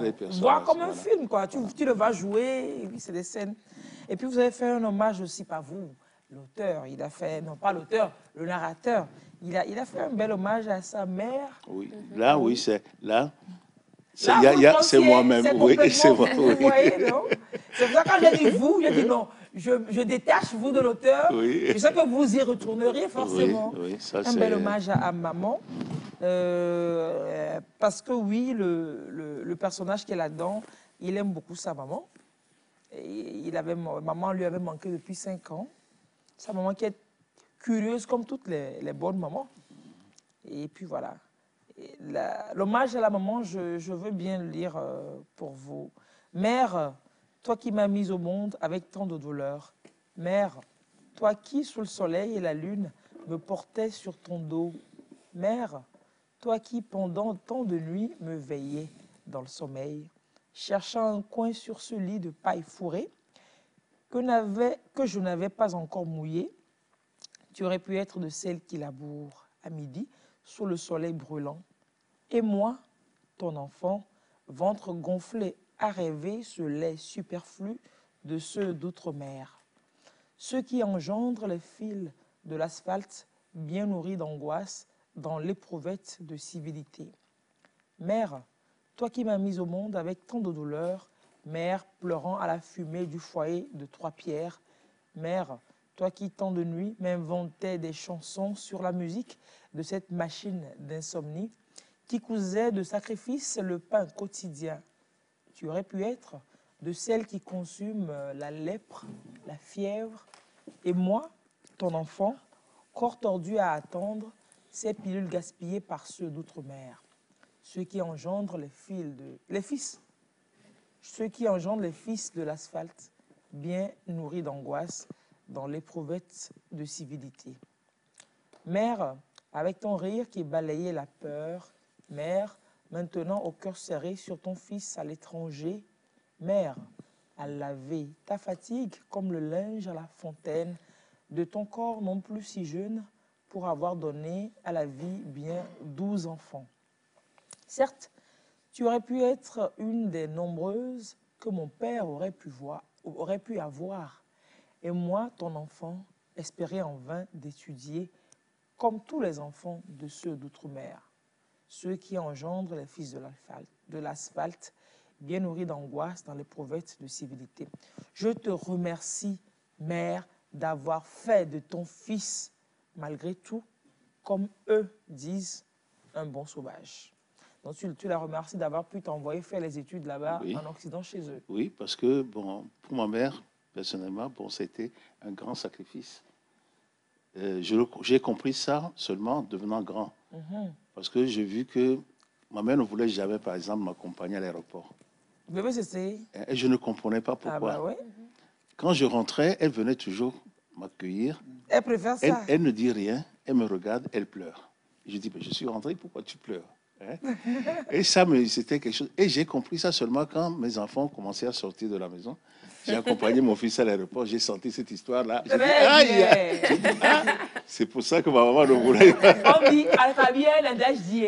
les personnages. Voir comme un film, quoi. Tu le vas jouer, et puis c'est des scènes. Et puis, vous avez fait un hommage aussi, pas vous, l'auteur. Il a fait, non pas l'auteur, le narrateur. Il a fait un bel hommage à sa mère. Oui, là, oui, c'est là. C'est moi-même, oui, c'est moi. Vous voyez, non? C'est pour ça que quand j'ai dit vous, j'ai dit non, je détache vous de l'auteur. Oui. Je sais que vous y retourneriez forcément. Oui, ça, un bel hommage à maman. Parce que oui, le personnage qui est là-dedans, il aime beaucoup sa maman. Et maman lui avait manqué depuis 5 ans. Sa maman qui est curieuse comme toutes les bonnes mamans. Et puis voilà. L'hommage à la maman, je veux bien le lire pour vous. Mère, toi qui m'as mise au monde avec tant de douleur. Mère, toi qui, sous le soleil et la lune, me portais sur ton dos. Mère, toi qui, pendant tant de nuits, me veillais dans le sommeil, cherchant un coin sur ce lit de paille fourrée que je n'avais pas encore mouillé. Tu aurais pu être de celles qui labourent à midi, sous le soleil brûlant. Et moi, ton enfant, ventre gonflé, à rêver ce lait superflu de ceux d'outre-mer. Ceux qui engendrent les fils de l'asphalte, bien nourris d'angoisse, dans l'éprouvette de civilité. Mère, toi qui m'as mise au monde avec tant de douleur, mère pleurant à la fumée du foyer de 3 pierres, mère, toi qui tant de nuit m'inventais des chansons sur la musique de cette machine d'insomnie qui cousait de sacrifice le pain quotidien. Tu aurais pu être de celles qui consument la lèpre, la fièvre, et moi, ton enfant, corps tordu à attendre ces pilules gaspillées par ceux d'outre-mer, ceux qui engendrent ceux qui engendrent les fils de l'asphalte, bien nourris d'angoisse, dans l'éprouvette de civilité. Mère, avec ton rire qui balayait la peur, mère, maintenant au cœur serré sur ton fils à l'étranger, mère, à laver ta fatigue comme le linge à la fontaine de ton corps non plus si jeune pour avoir donné à la vie bien 12 enfants. Certes, tu aurais pu être une des nombreuses que mon père aurait pu avoir. Et moi, ton enfant, espérais en vain d'étudier comme tous les enfants de ceux d'outre-mer, ceux qui engendrent les fils de l'asphalte, bien nourris d'angoisse dans l'éprouvette de civilité. Je te remercie, mère, d'avoir fait de ton fils, malgré tout, comme eux disent, un bon sauvage. Donc tu la remercies d'avoir pu t'envoyer faire les études là-bas en Occident chez eux. Oui, parce que bon, pour ma mère, personnellement, bon, c'était un grand sacrifice. J'ai compris ça seulement en devenant grand. Parce que j'ai vu que ma mère ne voulait jamais, par exemple, m'accompagner à l'aéroport. Et je ne comprenais pas pourquoi. Ah bah ouais. Quand je rentrais, elle venait toujours m'accueillir. Elle préfère ça. Elle ne dit rien, elle me regarde, elle pleure. Et je dis, je suis rentré, pourquoi tu pleures? Et ça, c'était quelque chose. Et j'ai compris ça seulement quand mes enfants commençaient à sortir de la maison. J'ai accompagné mon fils à l'aéroport, j'ai senti cette histoire-là. J'ai dit, aïe! C'est pour ça que ma maman ne voulait pas. On dit, Al-Khabien, l'Indage dit,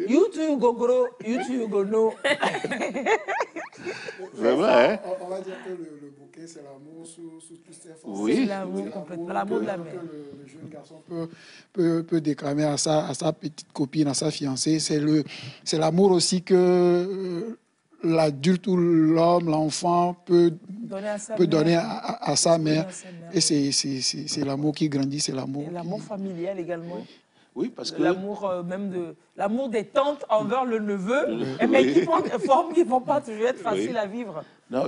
YouTube go, YouTube go no. Vraiment, hein? On va dire que le bouquet, c'est l'amour sous toutes ses formes. Oui, c'est l'amour complètement, l'amour de la mère. Le jeune garçon peut déclamer à sa petite copine, à sa fiancée. C'est l'amour aussi que l'adulte ou l'homme, l'enfant peut donner à sa mère. Et c'est l'amour qui grandit, c'est l'amour. L'amour familial également. Oui, parce que... L'amour des tantes envers le neveu, mais qui prend des formes qui ne vont pas toujours être faciles à vivre. Non,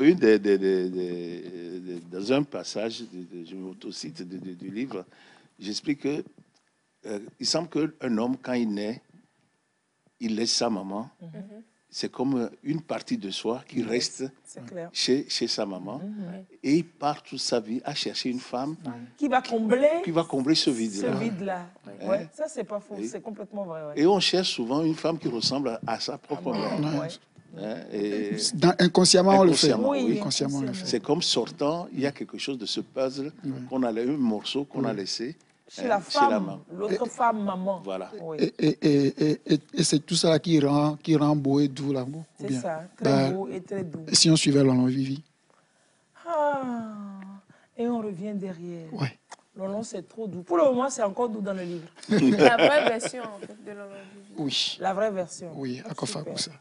dans un passage je m'autocite du livre, j'explique que il semble qu'un homme, quand il naît, il laisse sa maman. C'est comme une partie de soi qui reste chez sa maman et il part toute sa vie à chercher une femme qui va combler ce vide-là. Ce vide-là. Ouais, ça, c'est pas faux, c'est complètement vrai. Ouais. Et on cherche souvent une femme qui ressemble à sa propre mère. Inconsciemment, on le fait. Oui, inconsciemment, on le fait. C'est comme sortant, il y a quelque chose de ce puzzle qu'on a, un morceau qu'on a laissé chez la femme, l'autre femme, maman. Voilà. Oui. Et c'est tout ça qui rend beau et doux l'amour. C'est ça, très beau et très doux. Si on suivait Lolo Vivi. Et on revient derrière. Ouais. Lolo, c'est trop doux. Pour le moment, c'est encore doux dans le livre. La vraie version en fait, de Lolo Vivi. Oui. La vraie version. Oui, à quoi faire pour ça.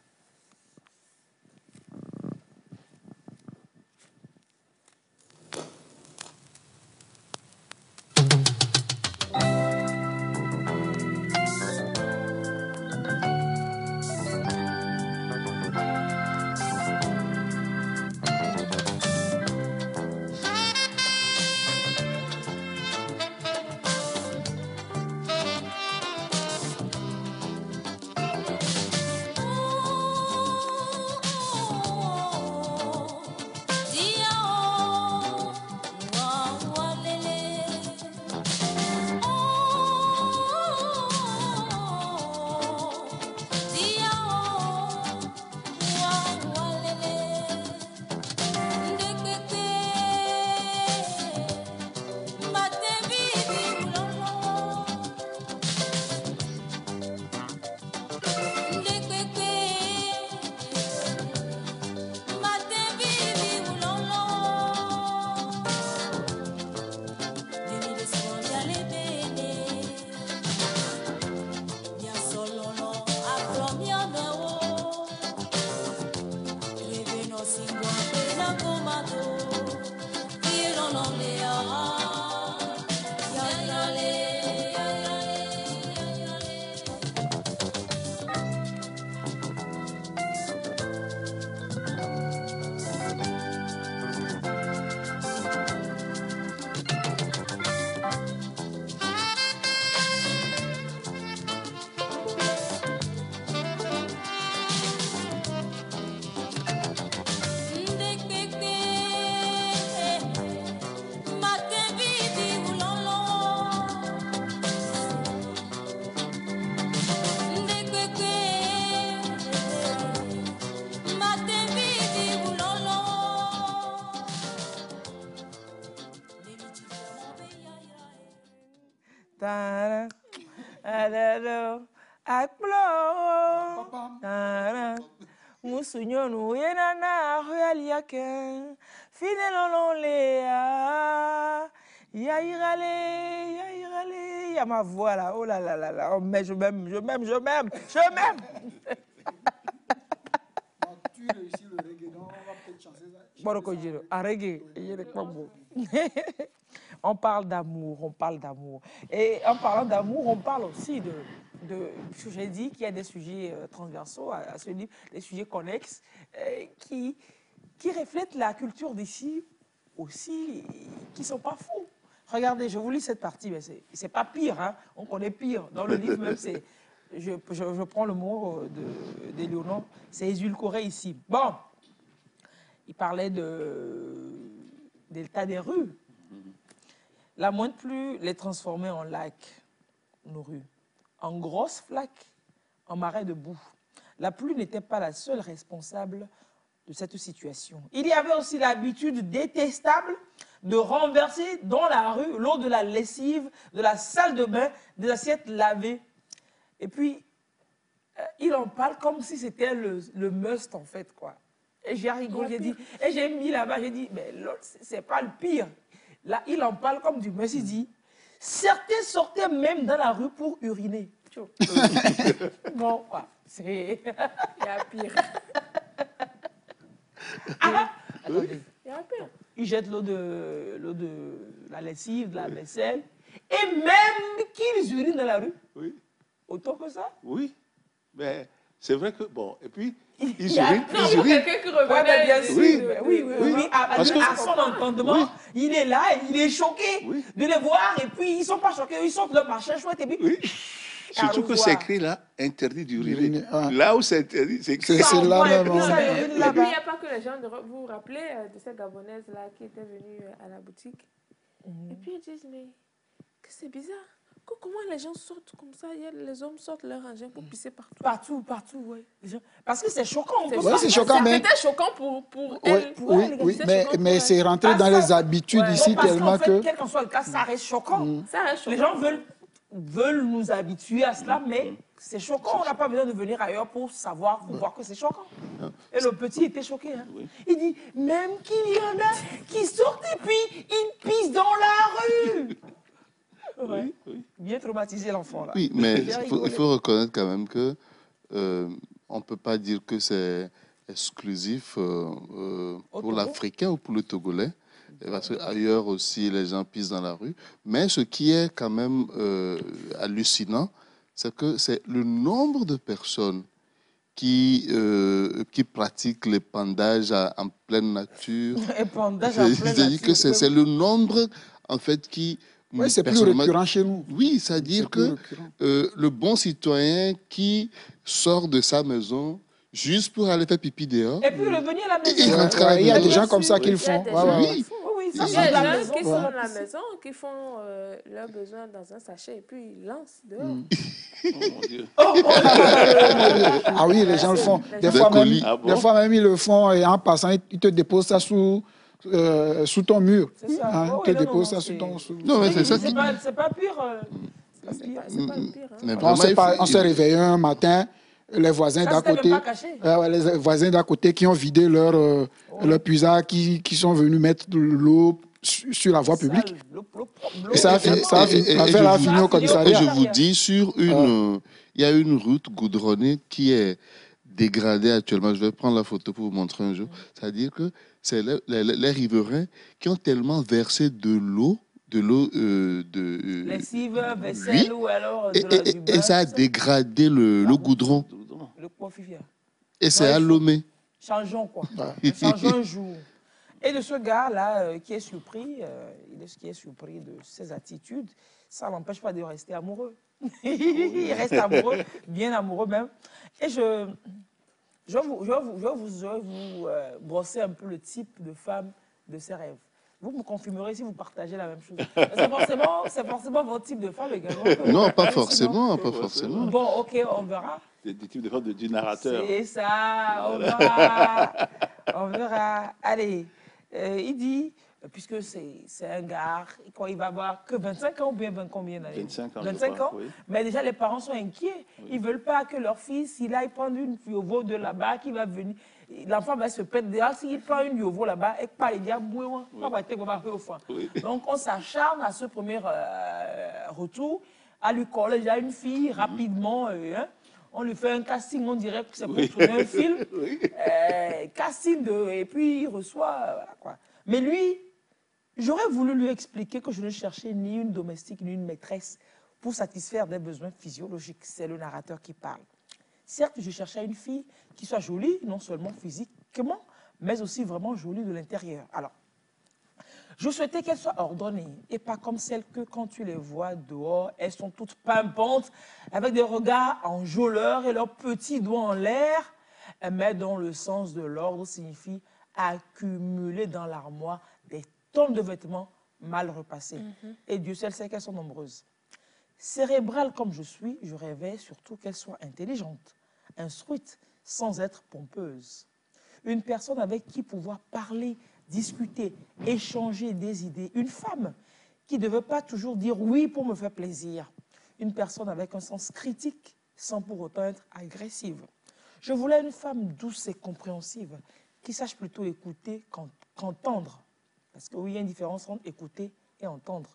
Musunyonu yenana hoyaliake finelolo lea yaïrale ya ma voix là, oh là là là là, oh mais je m'aime. Tu réussis le reggae, donc on va peut-être chanter ça. On parle d'amour. Et en parlant d'amour, on parle aussi de j'ai dit qu'il y a des sujets transversaux à ce livre, des sujets connexes qui reflètent la culture d'ici aussi, qui ne sont pas fous. Regardez, je vous lis cette partie, mais c'est pas pire, hein? On connaît pire. Dans le livre même, je prends le mot d'Éléonore, c'est édulcoré ici. Bon, il parlait de l'état des rues. La moindre pluie les transformait en lacs, nos rues, en grosses flaques, en marais de boue. La pluie n'était pas la seule responsable de cette situation. Il y avait aussi l'habitude détestable de renverser dans la rue l'eau de la lessive, de la salle de bain, des assiettes lavées. Et puis, il en parle comme si c'était le must, en fait, quoi. Et j'ai rigolé, j'ai dit, et j'ai mis là-bas, j'ai dit, mais l'autre, c'est pas le pire. Là, il en parle comme du must, il dit, certains sortaient même dans la rue pour uriner. Bon, c'est... Il y a pire. Attendez. Il y a pire. Ils jettent l'eau de la lessive, de la vaisselle, et même qu'ils urinent dans la rue. Oui. Autant que ça. Oui. Mais c'est vrai que, bon, et puis, ils urinent. Quelqu'un qui revenait. Bien sûr. Oui. À son entendement, il est là, il est choqué de les voir, et puis ils ne sont pas choqués, ils sortent leur machin chouette, et puis... Oui. Surtout que c'est écrit là, interdit d'uriner. Là où c'est interdit, c'est écrit. C'est là même. Et puis, il n'y a pas que les gens, vous vous rappelez de cette Gabonaise là qui était venue à la boutique. Et puis ils disent, mais que c'est bizarre. Comment les gens sortent comme ça? Les hommes sortent leur engin pour pisser partout. Partout, oui. Parce que c'est choquant. Oui, c'est choquant, mais... C'était choquant pour elle. Oui, mais c'est rentré dans les habitudes ici tellement que... Quel qu'en soit le cas, ça reste choquant. Les gens veulent nous habituer à cela, mais c'est choquant. On n'a pas besoin de venir ailleurs pour savoir, pour voir que c'est choquant. Et le petit était choqué. Hein. Il dit, même qu'il y en a qui sortent et puis ils pissent dans la rue. Oui. Bien traumatisé l'enfant. Oui, mais il faut reconnaître quand même que on ne peut pas dire que c'est exclusif pour l'Africain ou pour le Togolais. Parce qu'ailleurs aussi, les gens pissent dans la rue. Mais ce qui est quand même hallucinant, c'est que c'est le nombre de personnes qui pratiquent l'épandage en pleine nature. Épandage en pleine nature. C'est-à-dire que c'est le nombre, en fait, qui... Oui, c'est plus récurrent chez nous. Oui, c'est-à-dire que le bon citoyen qui sort de sa maison juste pour aller faire pipi dehors. Et puis revenir à la maison. Il y a des gens comme ça qui le font. Oui, il y a des gens qui sont à la maison, qui font leurs besoins dans un sachet et puis ils lancent dehors. Oh mon Dieu. Ah oui, les gens le font. Des fois même ils le font et en passant, ils te déposent ça sous ton mur. C'est ça. Ils te déposent ça sous ton... Non, mais c'est ça. C'est pas pire. C'est pas pire. On s'est réveillé un matin, les voisins d'à côté... les voisins d'à côté qui ont vidé leur puisard, qui sont venus mettre de l'eau sur la voie publique. Et ça a fini au commissariat. Et je vous dis, il y a une route goudronnée qui est dégradée actuellement. Je vais prendre la photo pour vous montrer un jour. C'est-à-dire que c'est les riverains qui ont tellement versé de l'eau, lessive, vaisselle ou alors du beurre. Et ça a dégradé le goudron. Le coiffure. Et c'est à Lomé. Changeons quoi. Changeons un jour. Et de ce gars-là qui est surpris, de ses attitudes, ça ne l'empêche pas de rester amoureux. Il reste amoureux, bien amoureux même. Et je vais vous brosser un peu le type de femme de ses rêves. Vous me confirmerez si vous partagez la même chose. C'est forcément votre type de femme également. Non, pas forcément. Bon, ok, on verra. Des types de femmes du narrateur. C'est ça, on verra. Allez, il dit, puisque c'est un gars, quand il va avoir que 25 ans ou bien 20 combien d'années? 25 ans. Oui. Mais déjà, les parents sont inquiets. Oui. Ils ne veulent pas que leur fils, s'il aille prendre une yovo de là-bas, qui va venir. L'enfant va se perdre. Déjà, s'il prend une yovo là-bas, et pas, il dit, donc, on s'acharne à ce premier retour, à lui coller déjà une fille rapidement. On lui fait un casting, on dirait que c'est pour tourner un film. Casting, et puis il reçoit. Voilà, quoi. Mais lui, j'aurais voulu lui expliquer que je ne cherchais ni une domestique, ni une maîtresse pour satisfaire des besoins physiologiques. C'est le narrateur qui parle. Certes, je cherchais une fille qui soit jolie, non seulement physiquement, mais aussi vraiment jolie de l'intérieur. Alors, je souhaitais qu'elles soient ordonnées et pas comme celles que quand tu les vois dehors, elles sont toutes pimpantes, avec des regards enjôleurs et leurs petits doigts en l'air, mais dont le sens de l'ordre signifie accumuler dans l'armoire des tonnes de vêtements mal repassés. Et Dieu seul sait qu'elles sont nombreuses. Cérébrale comme je suis, je rêvais surtout qu'elles soient intelligentes, instruites, sans être pompeuses. Une personne avec qui pouvoir parler, discuter, échanger des idées. Une femme qui ne veut pas toujours dire oui pour me faire plaisir. Une personne avec un sens critique, sans pour autant être agressive. Je voulais une femme douce et compréhensive, qui sache plutôt écouter qu'entendre. Parce que oui, il y a une différence entre écouter et entendre.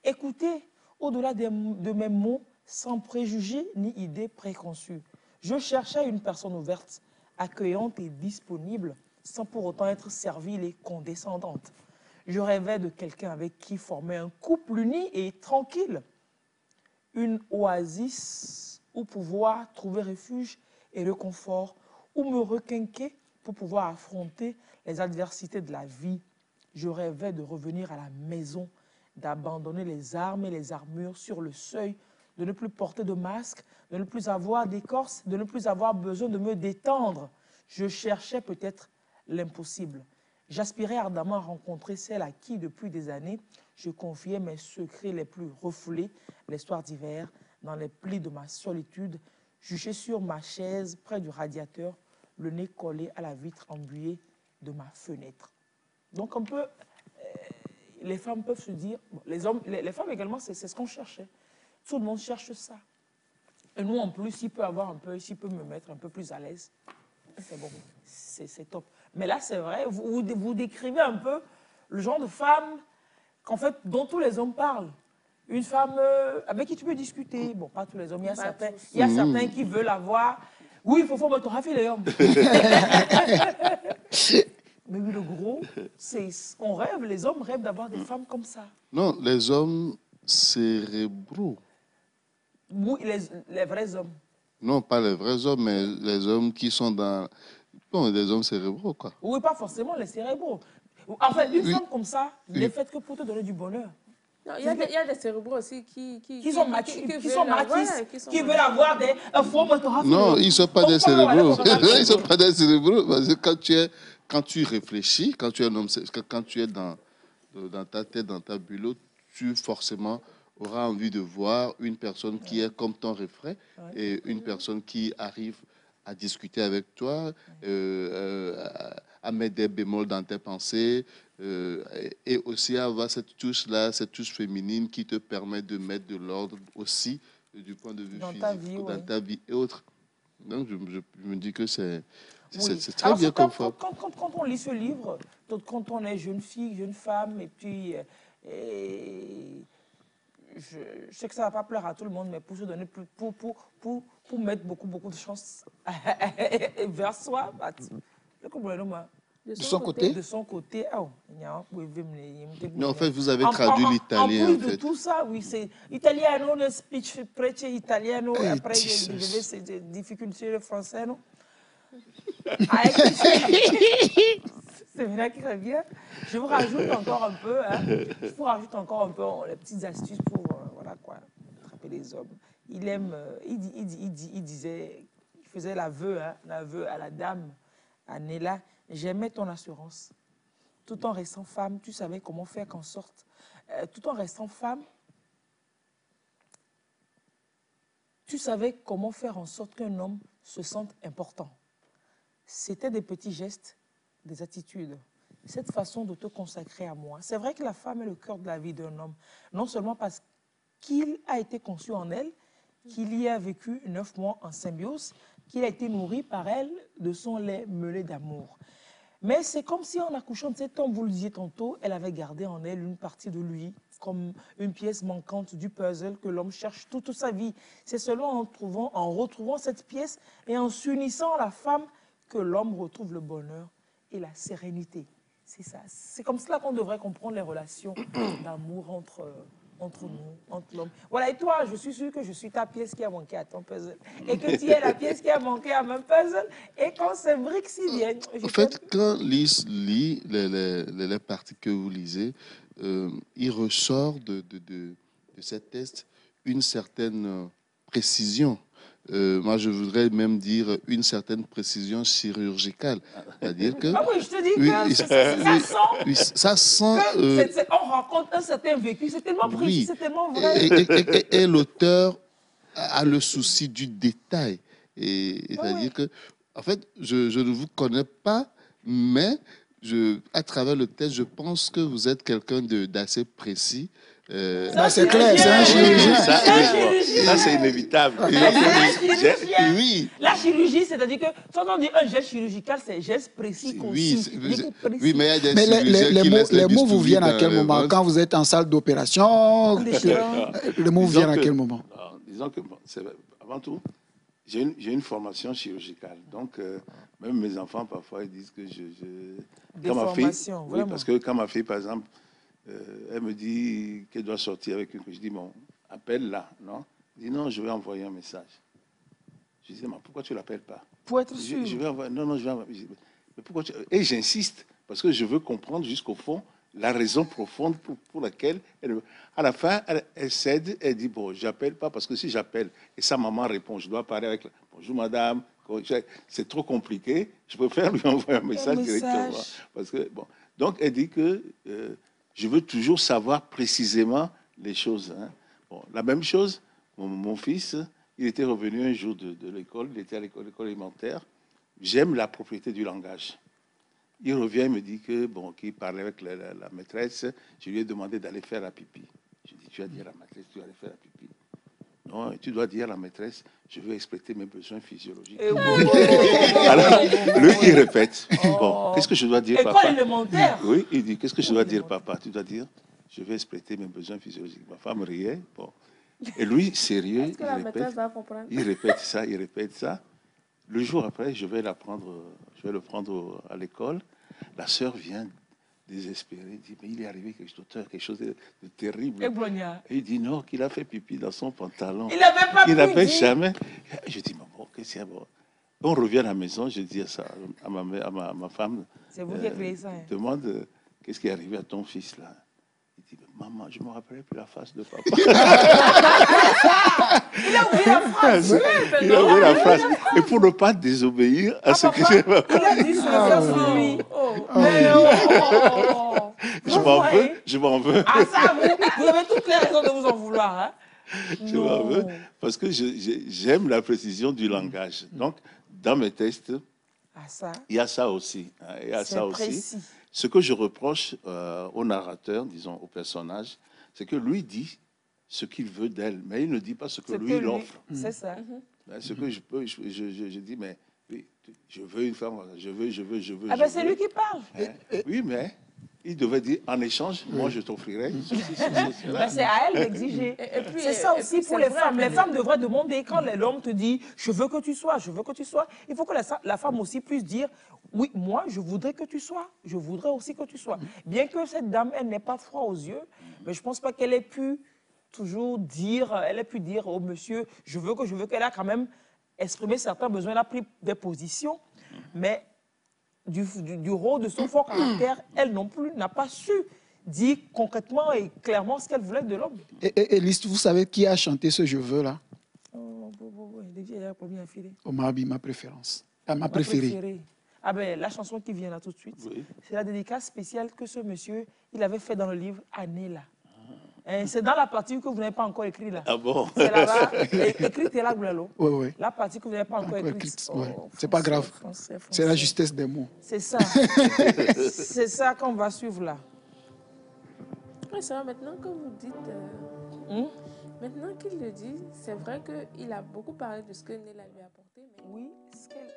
Écouter au-delà de mes mots, sans préjugés ni idées préconçues. Je cherchais une personne ouverte, accueillante et disponible, sans pour autant être servile et condescendante. Je rêvais de quelqu'un avec qui former un couple uni et tranquille. Une oasis où pouvoir trouver refuge et réconfort, où me requinquer pour pouvoir affronter les adversités de la vie. Je rêvais de revenir à la maison, d'abandonner les armes et les armures sur le seuil, de ne plus porter de masque, de ne plus avoir d'écorce, de ne plus avoir besoin de me détendre. Je cherchais peut-être l'impossible. J'aspirais ardemment à rencontrer celle à qui, depuis des années, je confiais mes secrets les plus refoulés, les soirs d'hiver, dans les plis de ma solitude, juché sur ma chaise près du radiateur, le nez collé à la vitre embuée de ma fenêtre. Donc un peu, les femmes peuvent se dire, bon, les femmes également, c'est ce qu'on cherchait. Tout le monde cherche ça. Et nous, en plus, s'il peut me mettre un peu plus à l'aise, c'est bon, c'est top. Mais là, c'est vrai, vous décrivez un peu le genre de femme dont tous les hommes parlent. Une femme avec qui tu peux discuter. Bon, pas tous les hommes, il y a certains qui veulent avoir. Oui, il faut me photographier les hommes. Mais oui, le gros, on rêve, les hommes rêvent d'avoir des femmes comme ça. Non, les hommes cérébraux. Oui, les vrais hommes. Non, pas les vrais hommes, mais les hommes qui sont dans... Bon, des hommes cérébraux, quoi. Oui, pas forcément les cérébraux. En fait, une femme comme ça n'est faite que pour te donner du bonheur. Il y a des cérébraux aussi qui sont matistes, qui veulent avoir un faux moteur. Non, ils ne sont pas des cérébraux. Ils ne sont pas des cérébraux. Parce que quand tu réfléchis, quand tu es un homme, quand tu es dans ta tête, dans ta bulle, tu forcément auras envie de voir une personne qui est comme ton refrain et une personne qui arrive à discuter avec toi, à mettre des bémols dans tes pensées, et aussi avoir cette touche-là, cette touche féminine qui te permet de mettre de l'ordre aussi du point de vue physique, dans ta vie et autres. Donc, je me dis que c'est très bien comme femme. Quand on lit ce livre, quand on est jeune fille, jeune femme, et puis... je sais que ça ne va pas plaire à tout le monde, mais pour se donner pour mettre beaucoup de chance vers soi, de son côté. De son côté. Oh, non, en fait, vous avez traduit l'italien. En plus de tout ça, oui, c'est italiano, le speech prêche italiano, et après, il y avait des difficultés le français, non? C'est vrai qui revient. Je vous rajoute encore un peu, les petites astuces pour attraper les hommes. Il faisait l'aveu à la dame, à Nella, j'aimais ton assurance. Tout en restant femme, tu savais comment faire qu'en sorte. Tout en restant femme, tu savais comment faire en sorte qu'un homme se sente important. C'était des petits gestes, des attitudes. Cette façon de te consacrer à moi. C'est vrai que la femme est le cœur de la vie d'un homme. Non seulement parce qu'il a été conçu en elle, qu'il y a vécu 9 mois en symbiose, qu'il a été nourri par elle de son lait meulé d'amour. Mais c'est comme si en accouchant de cet homme, vous le disiez tantôt, elle avait gardé en elle une partie de lui, comme une pièce manquante du puzzle que l'homme cherche toute sa vie. C'est seulement en retrouvant cette pièce et en s'unissant à la femme que l'homme retrouve le bonheur et la sérénité. C'est ça. C'est comme cela qu'on devrait comprendre les relations d'amour entre nous, entre l'homme. Voilà, et toi, je suis sûre que je suis ta pièce qui a manqué à ton puzzle. Et que tu es la pièce qui a manqué à mon puzzle. Et quand c'est brique si bien... En fait, quand Lise lit les parties que vous lisez, il ressort de cet test une certaine précision. Moi, je voudrais même dire une certaine précision chirurgicale. C'est-à-dire que... Ah oui, je te dis que ça sent... on rencontre un certain vécu, c'est tellement précis, c'est tellement vrai. Et l'auteur a le souci du détail. C'est-à-dire que, en fait, je ne vous connais pas, mais à travers le test, je pense que vous êtes quelqu'un d'assez précis. C'est clair, c'est un chirurgien. Ça, c'est inévitable. Oui. La chirurgie, c'est-à-dire que quand on dit un geste chirurgical, c'est un geste précis, concis. Oui, mais il y a des les mots vous viennent à quel moment? Quand vous êtes en salle d'opération, les mots vous viennent à quel moment? Disons que, avant tout, j'ai une formation chirurgicale. Donc, même mes enfants, parfois, ils disent que Des formations, oui, parce que quand ma fille, par exemple, elle me dit qu'elle doit sortir avec une... Je dis, bon, appelle-la, non? Elle dit, non, je vais envoyer un message. Je dis, mais pourquoi tu ne l'appelles pas? Pour être sûr. Je vais envoyer... Non, je vais envoyer... Mais pourquoi tu... Et j'insiste, parce que je veux comprendre jusqu'au fond la raison profonde pour laquelle... À la fin, elle cède, elle dit, bon, j'appelle pas, parce que si j'appelle, et sa maman répond, je dois parler avec... Bonjour, madame, c'est trop compliqué, je préfère lui envoyer un message directement. Parce que, bon. Donc, elle dit que je veux toujours savoir précisément les choses. Hein. Bon, la même chose, mon fils, il était revenu un jour de l'école, il était à l'école élémentaire. J'aime la propriété du langage. Il revient et me dit que, bon, qu'il parlait avec la maîtresse. Je lui ai demandé d'aller faire la pipi. Je dis, tu vas dire à la maîtresse, tu vas aller faire la pipi. Non, tu dois dire à la maîtresse, je veux exprimer mes besoins physiologiques. Alors, lui, il répète. Bon, qu'est-ce que je dois dire, papa? École élémentaire. Oui, il dit, qu'est-ce que je dois dire, papa? Tu dois dire, je veux exprimer mes besoins physiologiques. Ma femme riait. Bon. Et lui, sérieux, est-ce que la maîtresse va comprendre? Il répète ça. Le jour après, je vais le prendre à l'école. La sœur vient désespérée, dit, mais il est arrivé quelque chose de terrible. Et il dit non, qu'il a fait pipi dans son pantalon. Il n'avait jamais. Je dis, mais bon, qu'est-ce qu'il y a? Bon. On revient à la maison, je dis ça à ma femme. C'est vous qui avez créé ça. Demande, qu'est-ce qui est arrivé à ton fils là? Il dit, maman, je ne me rappelais plus la face de papa. Il a oublié la phrase. Il a oublié la phrase. Et pour ne pas désobéir à ce que j'ai fait. Il a dit sur lui. Je m'en veux. Ah ça, vous avez toutes les raisons de vous en vouloir. Hein? Je m'en veux parce que j'aime la précision du langage. Donc, dans mes tests, il y a ça aussi. Hein, il y a ça aussi. Précis. Ce que je reproche au narrateur, disons au personnage, c'est que lui dit ce qu'il veut d'elle, mais il ne dit pas ce que lui l'offre. C'est ça. Ce que je peux, je dis, mais oui, je veux une femme, je veux. Ah ben c'est lui qui parle. Oui, mais il devait dire, en échange, moi je t'offrirai. C'est à elle d'exiger. C'est ça aussi pour les femmes. Les femmes devraient demander, quand l'homme te dit, je veux que tu sois, il faut que la femme aussi puisse dire, oui, moi je voudrais que tu sois, je voudrais aussi que tu sois. Bien que cette dame, elle n'ait pas froid aux yeux, mais je ne pense pas qu'elle ait pu toujours dire, au monsieur, je veux qu'elle a quand même exprimé certains besoins, elle a pris des positions, mais du rôle de son fort caractère, elle non plus n'a pas su dire concrètement et clairement ce qu'elle voulait de l'homme. Et Liste, vous savez qui a chanté ce je veux là? Omar Bi, ma préférence. Ma préférée. Ah ben, la chanson qui vient là tout de suite, c'est la dédicace spéciale que ce monsieur, il avait fait dans le livre Année-là. C'est dans la partie que vous n'avez pas encore écrite là. Ah bon? C'est là-bas, écrite là, Boulalo. Oui. La partie que vous n'avez pas encore écrite. C'est pas grave. C'est la justesse des mots. C'est ça. C'est ça qu'on va suivre là. Oui, ça, maintenant que vous dites... Maintenant qu'il le dit, c'est vrai qu'il a beaucoup parlé de ce que Néla lui a apporté. Mais... Oui, ce qu'elle...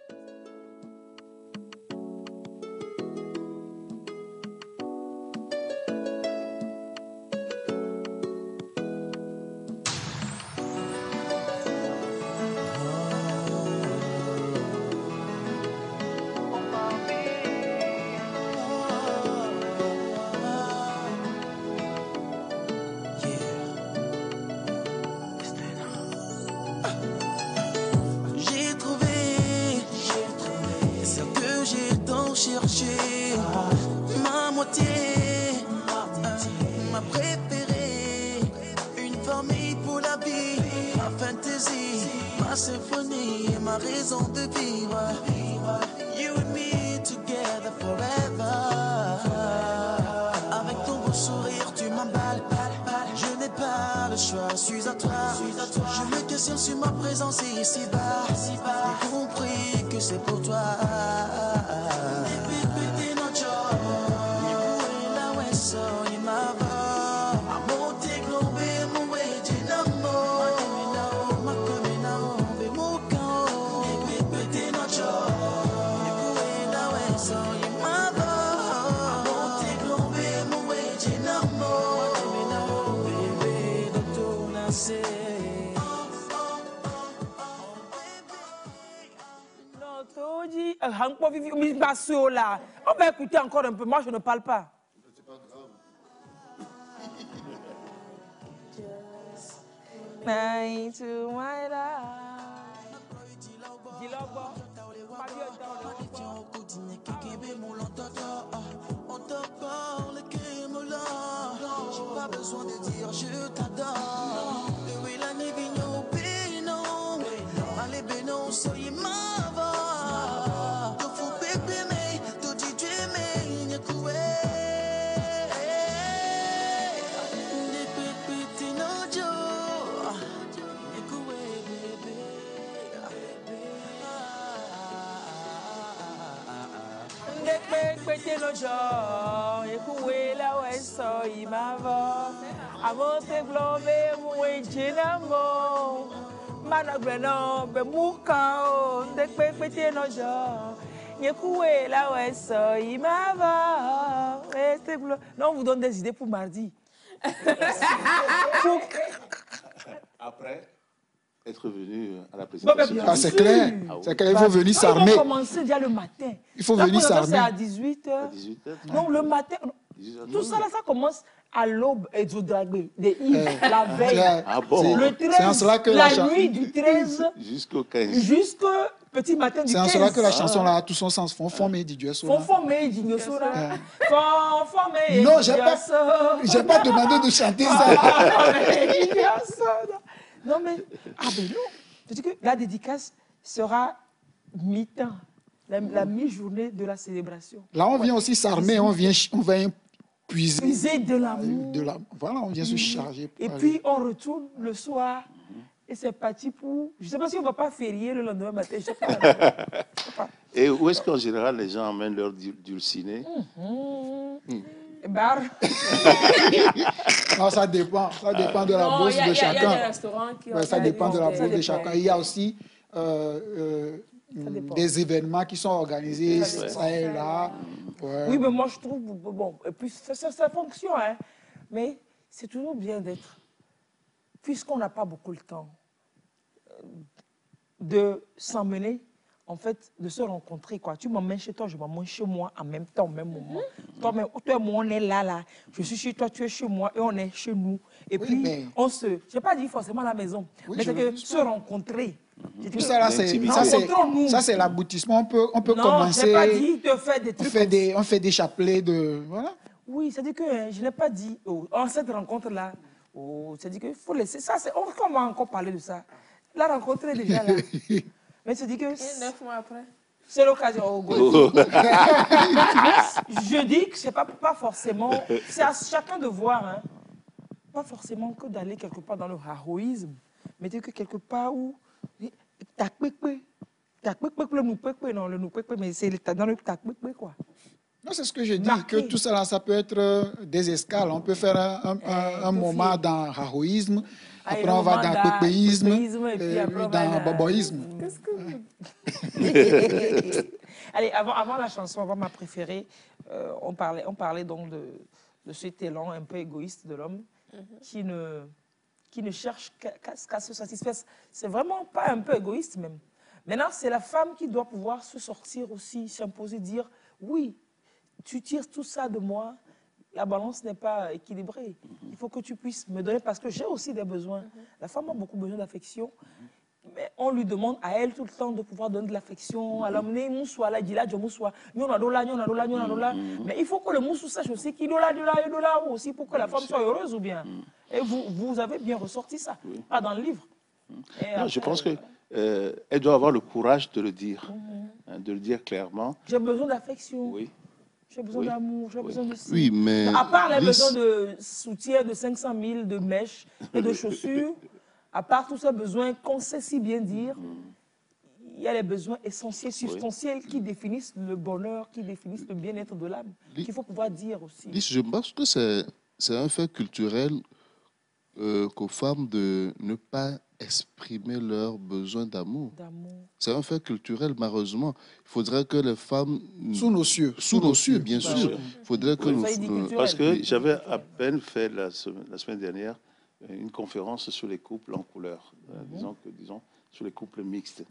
Ma moitié, ma préférée, une famille pour la vie, ma fantaisie, ma symphonie, ma raison de vivre. You and me together forever. Avec ton beau sourire, tu m'emballes. Je n'ai pas le choix, je suis à toi. Je me questionne sur ma présence ici-bas. J'ai compris que c'est pour toi. On va écouter encore un peu. Moi, je ne parle pas. C'est pas grave. Night to my life. J'ai pas besoin de dire je t'adore. Oui, la nuit vient au bénon. Allez, bénon, soyez ma voix. nojo, yekuwe la weso imavo. Amonte glove mwe chinamo. Managreno be mukao, ndekpe pete nojo. Yekuwe la weso imavo. Non, on vous donne des idées pour mardi. Après être venu à la présentation. Ah, c'est clair. C'est clair. Il faut venir s'armer. Il faut commencer déjà le matin. Il faut venir s'armer. C'est à 18h. À 18h. Donc le matin, tout ça là, ça commence à l'aube et du dragué, des Yves, la veille. Ah bon? Le 13, la nuit du 13 jusqu'au 15. Jusqu'au petit matin du 15. C'est en cela que la chanson là a tout son sens. Fonfomé dit Dieu sera. Fonfomé dit Dieu sera. Fonfomé. Non, j'ai pas demandé de chanter ça. Non mais, ah ben non. Je dis que la dédicace sera mi-temps, la mi-journée de la célébration. Là, on vient aussi s'armer, on va puiser de l'amour. Voilà, on vient se charger. Et puis, on retourne le soir et c'est parti pour... Je ne sais pas si on ne va pas férier le lendemain matin, je ne sais pas. Et où est-ce qu'en général, les gens amènent leur dulciné? Bar. Non, ça dépend de la bourse de chacun. Il y a des restaurants qui ça dépend de la bourse de chacun. Il y a aussi des événements qui sont organisés, ça et là. Ouais. Oui, mais moi je trouve, bon, et puis ça fonctionne, hein, mais c'est toujours bien d'être, puisqu'on n'a pas beaucoup le temps, de s'emmener, en fait, de se rencontrer, quoi. Tu m'emmènes chez toi, je m'emmène chez moi en même temps, au même moment. Toi et moi, on est là. Je suis chez toi, tu es chez moi, et on est chez nous. Et oui, puis, on se... Je n'ai pas dit forcément à la maison, oui, mais c'est que se rencontrer. Tout ça, là, c'est l'aboutissement. On peut commencer... Non, je n'ai pas dit de faire des trucs... On fait des chapelets de... Voilà. Oui, c'est-à-dire que je n'ai pas dit, en cette rencontre-là, c'est-à-dire qu'il faut laisser... Ça, on va encore parler de ça. La rencontre est déjà là. Mais c'est-à-dire que... Et 9 mois après? C'est l'occasion. Je dis que ce n'est pas forcément... C'est à chacun de voir, hein. Pas forcément que d'aller quelque part dans le héroïsme, mais que quelque part où... le noupépe, mais c'est dans le takpépe, quoi. Non, c'est ce que je dis, que tout ça, là, ça peut être des escales. On peut faire un moment dans le héroïsme, après on va dans le pépéisme, et puis dans le boboïsme. Allez, avant la chanson, avant ma préférée, on parlait donc de cet élan un peu égoïste de l'homme qui ne cherche qu'à se satisfaire. C'est vraiment pas un peu égoïste même. Maintenant, c'est la femme qui doit pouvoir se sortir aussi, s'imposer, dire oui, tu tires tout ça de moi, la balance n'est pas équilibrée. Il faut que tu puisses me donner parce que j'ai aussi des besoins. La femme a beaucoup besoin d'affection. Mais on lui demande à elle tout le temps de pouvoir donner de l'affection, à l'amener moussou, à la dila, mais il faut que le moussou sache aussi qu'il est là aussi pour que la femme soit heureuse ou bien. Et vous avez bien ressorti ça, pas dans le livre. Non, je pense qu'elle doit avoir le courage de le dire, de le dire clairement. J'ai besoin d'affection. Oui. J'ai besoin d'amour, j'ai besoin de... Oui, mais... À part les besoins de soutien de 500 000, de mèches et de chaussures, à part tous ces besoins qu'on sait si bien dire, il y a les besoins essentiels, substantiels qui définissent le bonheur, qui définissent le bien-être de l'âme, qu'il faut pouvoir dire aussi. Je pense que c'est un fait culturel qu'aux femmes de ne pas exprimer leurs besoins d'amour. C'est un fait culturel, malheureusement. Il faudrait que les femmes... Sous nos cieux. Sous nos cieux, bien sûr. Il faudrait que nous... Parce que j'avais à peine fait la semaine dernière une conférence sur les couples en couleur, disons, sur les couples mixtes.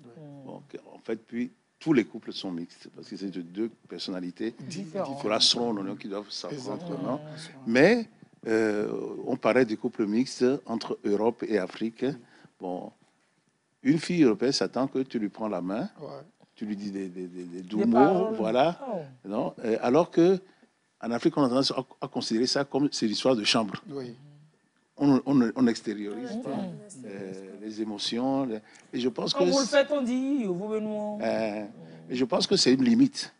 Bon, en fait, puis, tous les couples sont mixtes, parce que c'est de deux personnalités différentes qui doivent s'affronter. Mais on parlait du couple mixte entre Europe et Afrique. Bon, une fille européenne s'attend que tu lui prends la main, tu lui dis des doux mots, voilà. Non, alors qu'en Afrique, on a tendance à considérer ça comme c'est l'histoire de chambre. Oui. On extériorise les émotions. Et je pense quand vous le faites, on dit, vous venez. Et je pense que c'est une limite.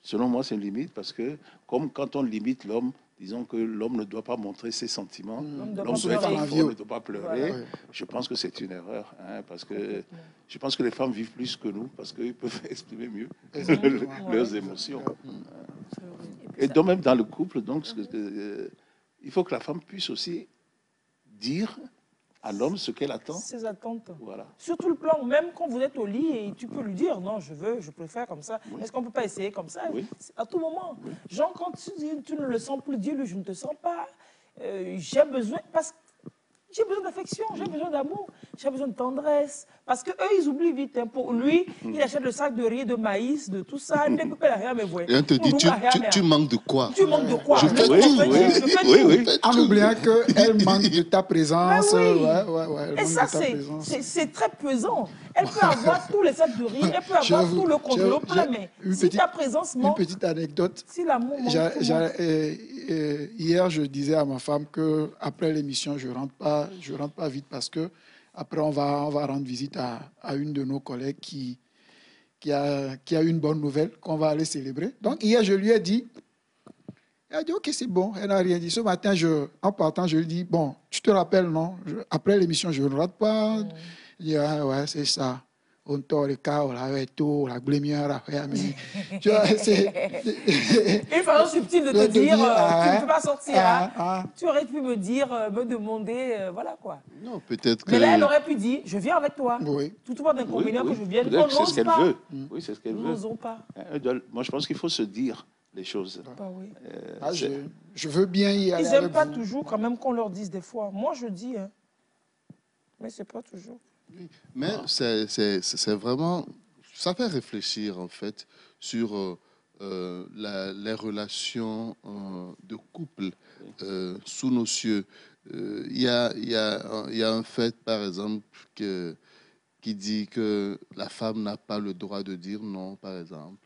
Selon moi, c'est une limite parce que, comme quand on limite l'homme, disons que l'homme ne doit pas montrer ses sentiments, l'homme doit être fort, ne doit pas pleurer. Voilà. Je pense que c'est une erreur, parce que je pense que les femmes vivent plus que nous parce qu'ils peuvent exprimer mieux leurs émotions. Et donc, même dans le couple, donc, il faut que la femme puisse aussi dire à l'homme ce qu'elle attend. Ses attentes. Voilà. Sur tout le plan, même quand vous êtes au lit, et tu peux lui dire, non, je préfère comme ça. Oui. Est-ce qu'on ne peut pas essayer comme ça? Oui. À tout moment. Oui. Genre, quand tu ne le sens plus, dis-lui, je ne te sens pas. J'ai besoin, parce que j'ai besoin d'affection, j'ai besoin d'amour, j'ai besoin de tendresse. Parce qu'eux, ils oublient vite. Hein. Pour lui, il achète le sac de riz, de maïs, de tout ça. Il ne peut pas rien me voir. Et on te dit, tu manques de quoi? Tu manques de quoi? Je fais tout. Oui. En oubliant qu'elle manque de ta présence. Ben oui. Ouais, Et ça, c'est très pesant. Elle peut avoir tous les sacs de riz, elle peut avoir tout le congélo plein, mais si ta présence manque... Une petite anecdote. Si l'amour manque... Hier, je disais à ma femme qu'après l'émission, je rentre pas vite parce que après on va rendre visite à une de nos collègues qui a une bonne nouvelle qu'on va aller célébrer. Donc hier, je lui ai dit, elle a dit, ok, c'est bon, elle n'a rien dit. Ce matin, en partant, je lui dis, bon, tu te rappelles, non? Après l'émission, je ne rate pas. Il dit, ah, ouais, c'est ça. On tord le cas, on l'a tout, la glémière, tu vois, c'est... Une façon subtile de te dire, tu ne peux pas sortir. Tu aurais pu me dire, me demander, voilà quoi. Non, peut-être que... Mais là, elle aurait pu dire, je viens avec toi. Oui. Tout pas d'inconvénient que je vienne. C'est ce qu'elle veut. Oui, c'est ce qu'elle veut. Nous n'osons pas. Moi, je pense qu'il faut se dire les choses. Bah oui. Je veux bien y aller. Ils n'aiment pas toujours quand même qu'on leur dise des fois. Moi, je dis, hein. Mais c'est pas toujours. Oui. Mais c'est vraiment... Ça fait réfléchir, en fait, sur les relations de couple sous nos cieux. Il y a un fait, par exemple, qui dit que la femme n'a pas le droit de dire non, par exemple.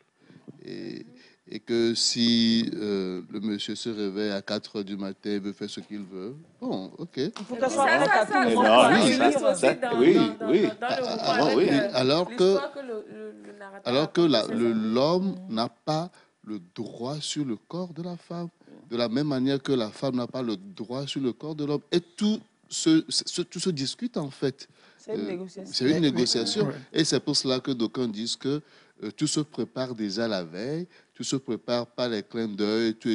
Et que si le monsieur se réveille à 4 h du matin et veut faire ce qu'il veut, bon, ok. Il faut qu'elle soit prête à tout le monde. Oui, alors que l'homme n'a pas le droit sur le corps de la femme, de la même manière que la femme n'a pas le droit sur le corps de l'homme. Et tout se discute, en fait. C'est une négociation. C'est une négociation. Et c'est pour cela que d'aucuns disent que tout se prépare déjà la veille, tout se prépare par les clins d'œil, tout,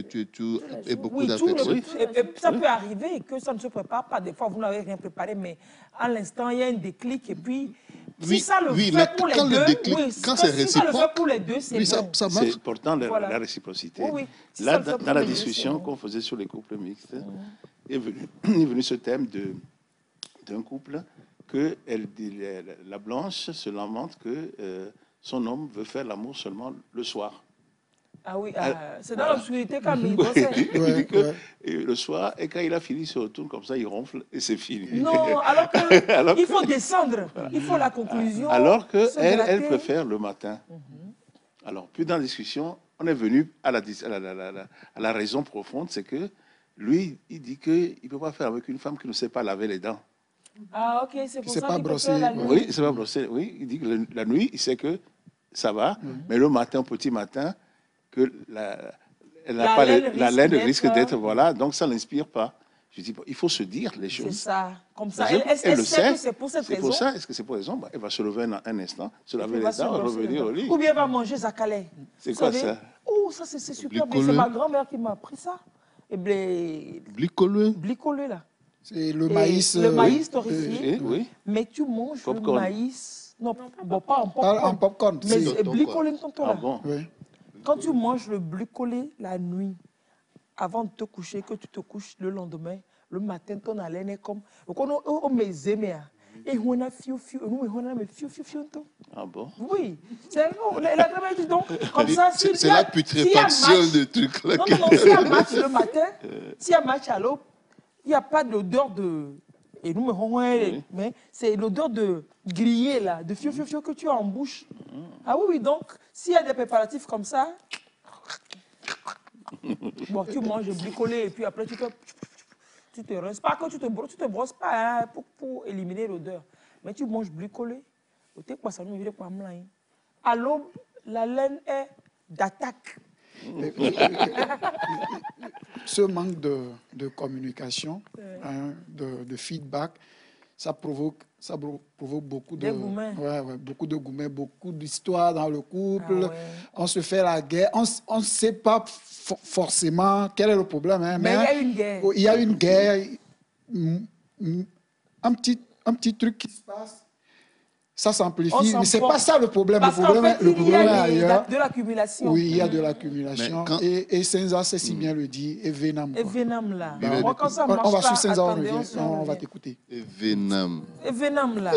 et beaucoup d'affection. Oui, ça peut arriver que ça ne se prépare pas. Des fois, vous n'avez rien préparé, mais à l'instant, il y a un déclic. Et puis, si ça le fait pour les deux, quand c'est réciproque, pour les deux, c'est bon. Ça marche. C'est important la réciprocité. Là, dans la discussion qu'on faisait sur les couples mixtes, est venu ce thème d'un couple que la blanche se lamente que son homme veut faire l'amour seulement le soir. Ah oui, c'est dans l'obscurité quand il dit que le soir, et quand il a fini, il se retourne comme ça, il ronfle et c'est fini. Non, alors qu'il faut descendre, il faut la conclusion. Alors qu'elle préfère le matin. Alors, plus dans la discussion, on est venu à la raison profonde, c'est que lui, il dit qu'il ne peut pas faire avec une femme qui ne sait pas laver les dents. Ah, ok, c'est pour ça qu'il peut faire la nuit. Oui, c'est pas brossé. Oui, il dit que la nuit, il sait que ça va, mais le matin, petit matin, que la laine risque d'être, voilà, donc ça ne l'inspire pas. Je dis, bon, il faut se dire les choses. C'est ça, comme ça. Elle sait que c'est pour cette raison. C'est pour ça, est-ce que c'est pour raison? Elle va se lever un instant, se laver les dents, revenir au lit. Ou bien elle va manger zakalé. C'est quoi ça? Oh, ça c'est super bien, c'est ma grand-mère qui m'a appris ça. Et blicolé, là. C'est le maïs. Le maïs torréfié. Oui. Mais tu manges le maïs. Non, bon, pas en popcorn. En popcorn. Mais blicolé, ah bon? Oui. Quand tu manges le blicolé la nuit, avant de te coucher, que tu te couches le lendemain, le matin, ton haleine est comme. Ah bon? Oui. C'est la grand-mère dit donc, comme ça, c'est la putréfaction de trucs là. Non, s'il y a match le matin, s'il y a match à l'aube, il n'y a pas d'odeur de... Et nous, mais c'est l'odeur de grillé, là, de fio que tu as en bouche. Ah oui, donc, s'il y a des préparatifs comme ça, bon, tu manges bricolé et puis après, tu te rinces. Pas que tu te brosses pas hein, pour éliminer l'odeur. Mais tu manges bricolé. À l'aube, la laine est d'attaque. Ce manque de communication, hein, de feedback, ça provoque ça provoque beaucoup de beaucoup de gourmets, beaucoup d'histoires dans le couple. On se fait la guerre. On ne sait pas forcément quel est le problème. Hein, mais il y a une guerre. Il y a une guerre. Un petit truc qui se passe. Ça s'amplifie, mais ce n'est pas ça le problème. Parce le problème est ailleurs. De l'accumulation. Oui, il y a de l'accumulation. Et Senza sait si bien le dit. Et Venam. Et Venam, là. On va sur Senza, on va t'écouter. Et Venam. Et Venam, là.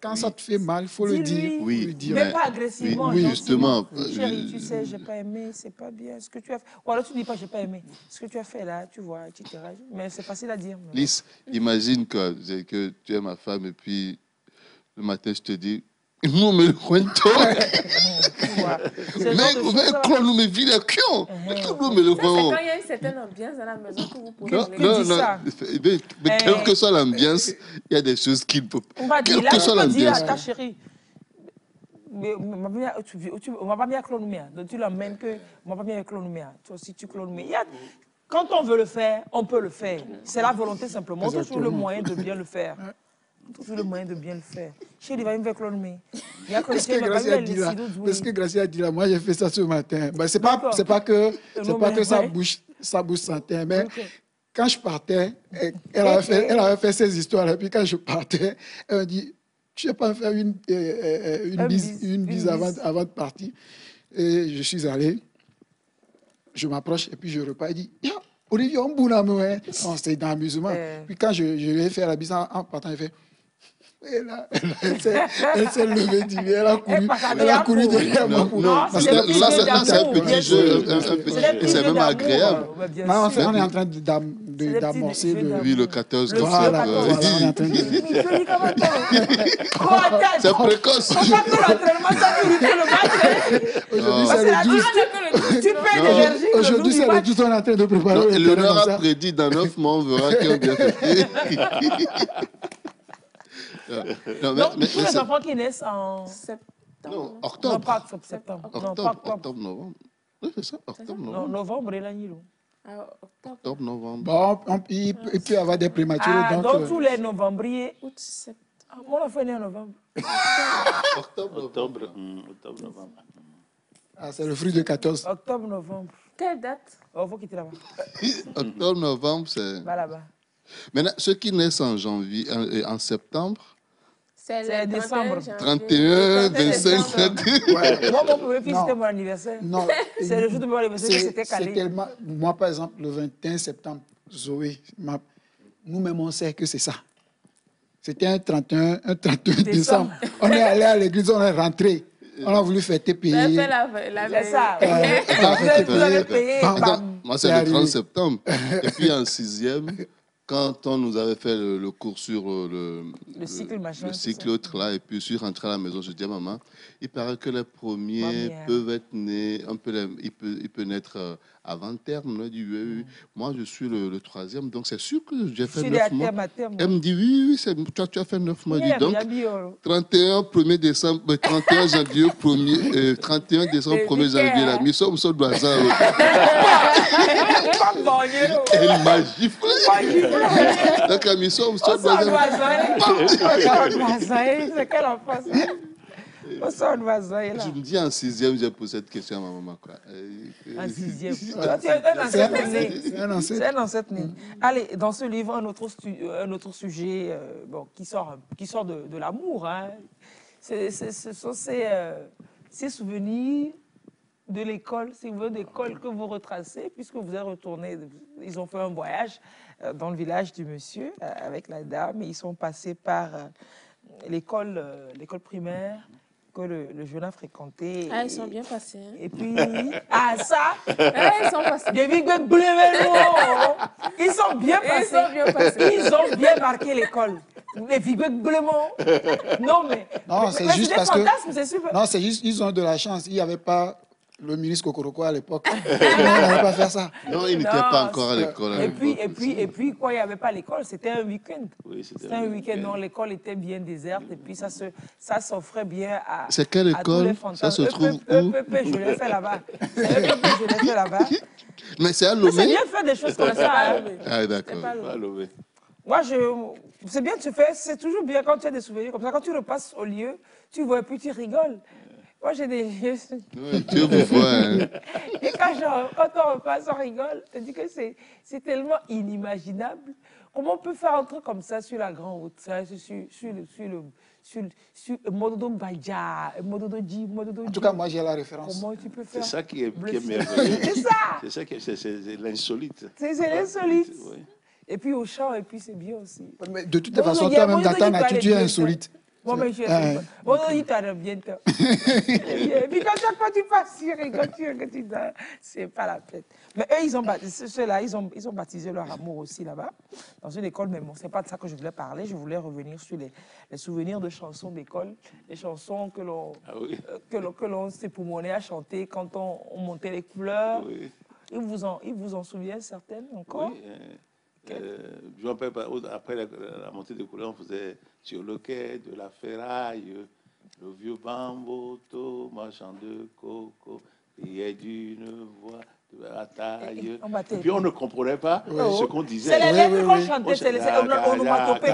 Quand ça te fait mal, il faut le dire. Oui, mais pas agressivement. Oui, justement. Chérie, tu sais, j'ai pas aimé, c'est pas bien ce que tu as fait. Ou alors tu dis pas, j'ai pas aimé. Ce que tu as fait là, tu vois, etc. Mais c'est facile à dire. Lys, imagine que tu es ma femme et puis le matin, je te dis, non, mais le cuento. Mais quand nous me vit le cœur. C'est quand il y a une certaine ambiance dans la maison que vous pouvez mais quelle que soit l'ambiance, il y a des choses qui ne peuvent pas. On va dire, là, on va dire à ta chérie, on va pas bien clonomia. Donc tu l'emmènes que, on va pas bien clonomia. Toi aussi, tu clonomia. Quand on veut le faire, on peut le faire. C'est la volonté simplement. On trouve le moyen de bien le faire. Toujours le moyen de bien le faire. Chérie, va me faire cloner. Qu'est-ce que Gracia a dit là? Moi, j'ai fait ça ce matin. Ben, c'est pas que ça bouge santé, mais quand je partais, elle avait fait ses histoires. Et puis quand je partais, elle m'a dit, tu ne sais pas faire une bise avant de partir. Et je suis allé, je m'approche et puis je repars. Elle dit, Olivier, on boule à moi. C'était dans l'amusement. Puis quand je lui ai fait la bise en partant, elle fait... Elle s'est levée du lit, elle a couru derrière moi. Là, c'est un petit jeu, et c'est même agréable. On est en train d'amorcer le 14 décembre. C'est précoce. Aujourd'hui, c'est le 12, on est en train de préparer. L'honneur a prédit dans 9 mois, on verra qui ont bien fait. Donc, tous les enfants qui naissent en septembre. Non, octobre. Non, pas septembre. Octobre, novembre. Oui, c'est ça, octobre, novembre. Novembre, il a eu. Octobre, novembre. Bon, il peut y avoir des prématurés. Donc, tous les novembriers. Août, septembre. Mon enfant est né en novembre. Octobre, novembre. C'est le fruit de 14. Octobre, novembre. Quelle date? Il faut quitter là-bas. Octobre, novembre, c'est... Va là-bas. Maintenant, ceux qui naissent en janvier, en septembre, c'est décembre. 31, 25, Moi, mon premier fils, c'était mon anniversaire. Non. C'est le jour de mon anniversaire que c'était calé. Moi, par exemple, le 21 septembre, Zoé, nous-mêmes, on sait que c'est ça. C'était un 31 décembre. On est allé à l'église, on est rentré. On a voulu fêter payer. C'est ça. Moi, c'est le 30 septembre. Et puis en 6e, quand on nous avait fait le cours sur le cycle, machin, le cycle autre là, et puis je suis rentré à la maison, je dis à maman, il paraît que les premiers peuvent être nés, il peut naître avant terme. Elle dit, oui. Moi, je suis le troisième, donc c'est sûr que j'ai fait 9 mois. Elle me dit, oui, tu as fait 9 mois. Dis donc, 31 décembre, 31 janvier, 31 décembre, 1er janvier, la mission, nous doit ça. Elle m'a giflé. Donc, la mission, nous doit c'est quel enfant ça? Je me dis en 6e, j'ai posé cette question à ma maman. Quoi. En 6e. C'est un ancêtre né. Allez, dans ce livre, un autre sujet qui sort de l'amour. Hein. Ce sont ces souvenirs de l'école, c'est d'école que vous retracez, puisque vous êtes retourné, ils ont fait un voyage dans le village du monsieur avec la dame, et ils sont passés par l'école primaire que le jeune a fréquenté. Ah, ils sont bien passés. Hein. Et puis, ils sont passés. Ils sont bien passés. Ils ont bien marqué l'école. Les figures bleumont. Non, mais c'est juste parce que... Non, c'est juste, ils ont de la chance. Il n'y avait pas le ministre Kokoroko à l'époque. On n'allait pas faire ça. Non, il n'était pas encore à l'école. Et puis, quand il n'y avait pas l'école, c'était un week-end. Oui, c'était un week-end. Non, l'école était bien déserte et puis ça s'offrait bien à. C'est quelle école? Ça se trouve où? Je l'ai fait là-bas. Mais c'est à Lomé? C'est bien faire des choses comme ça. Ah, d'accord. À Lomé. Moi, c'est bien de se faire. C'est toujours bien quand tu as des souvenirs comme ça. Quand tu repasses au lieu, tu vois et puis tu rigoles. Moi, j'ai des lieux. Oui, Dieu vous voit. Hein. Et quand on repasse, on rigole. C'est-à-dire que c'est tellement inimaginable. Comment on peut faire un truc comme ça sur la grande route, sur Mododo Baïdja, Mododo Dji, Mododo Dji. En tout cas, moi, j'ai la référence. Comment tu peux faire? C'est ça qui est merveilleux. C'est ça. C'est ça qui c'est l'insolite. C'est l'insolite. Oui. Et puis au chant, et puis c'est bien aussi. Mais de toute façon, toi-même, dans ta nature, tu es insolite. Moi, mais je suis bon, il t'arrive bientôt. Et puis quand chaque fois tu passes, tu rigoles, c'est pas la fête. Mais eux, ils ont baptisé leur amour aussi là-bas, dans une école. Mais bon, c'est pas de ça que je voulais parler. Je voulais revenir sur les souvenirs de chansons d'école, les chansons que l'on s'époumonnait à chanter quand on montait les couleurs. Oui. Ils vous en souviennent certaines encore? Oui. Je me rappelle, après la montée des couleurs, on faisait sur le quai de la ferraille, le vieux bamboto, marchand de coco, priait d'une voix de bataille. Et puis on ne comprenait pas ce qu'on disait. C'est les lettres qu'on chantait, c'est les onomatopées.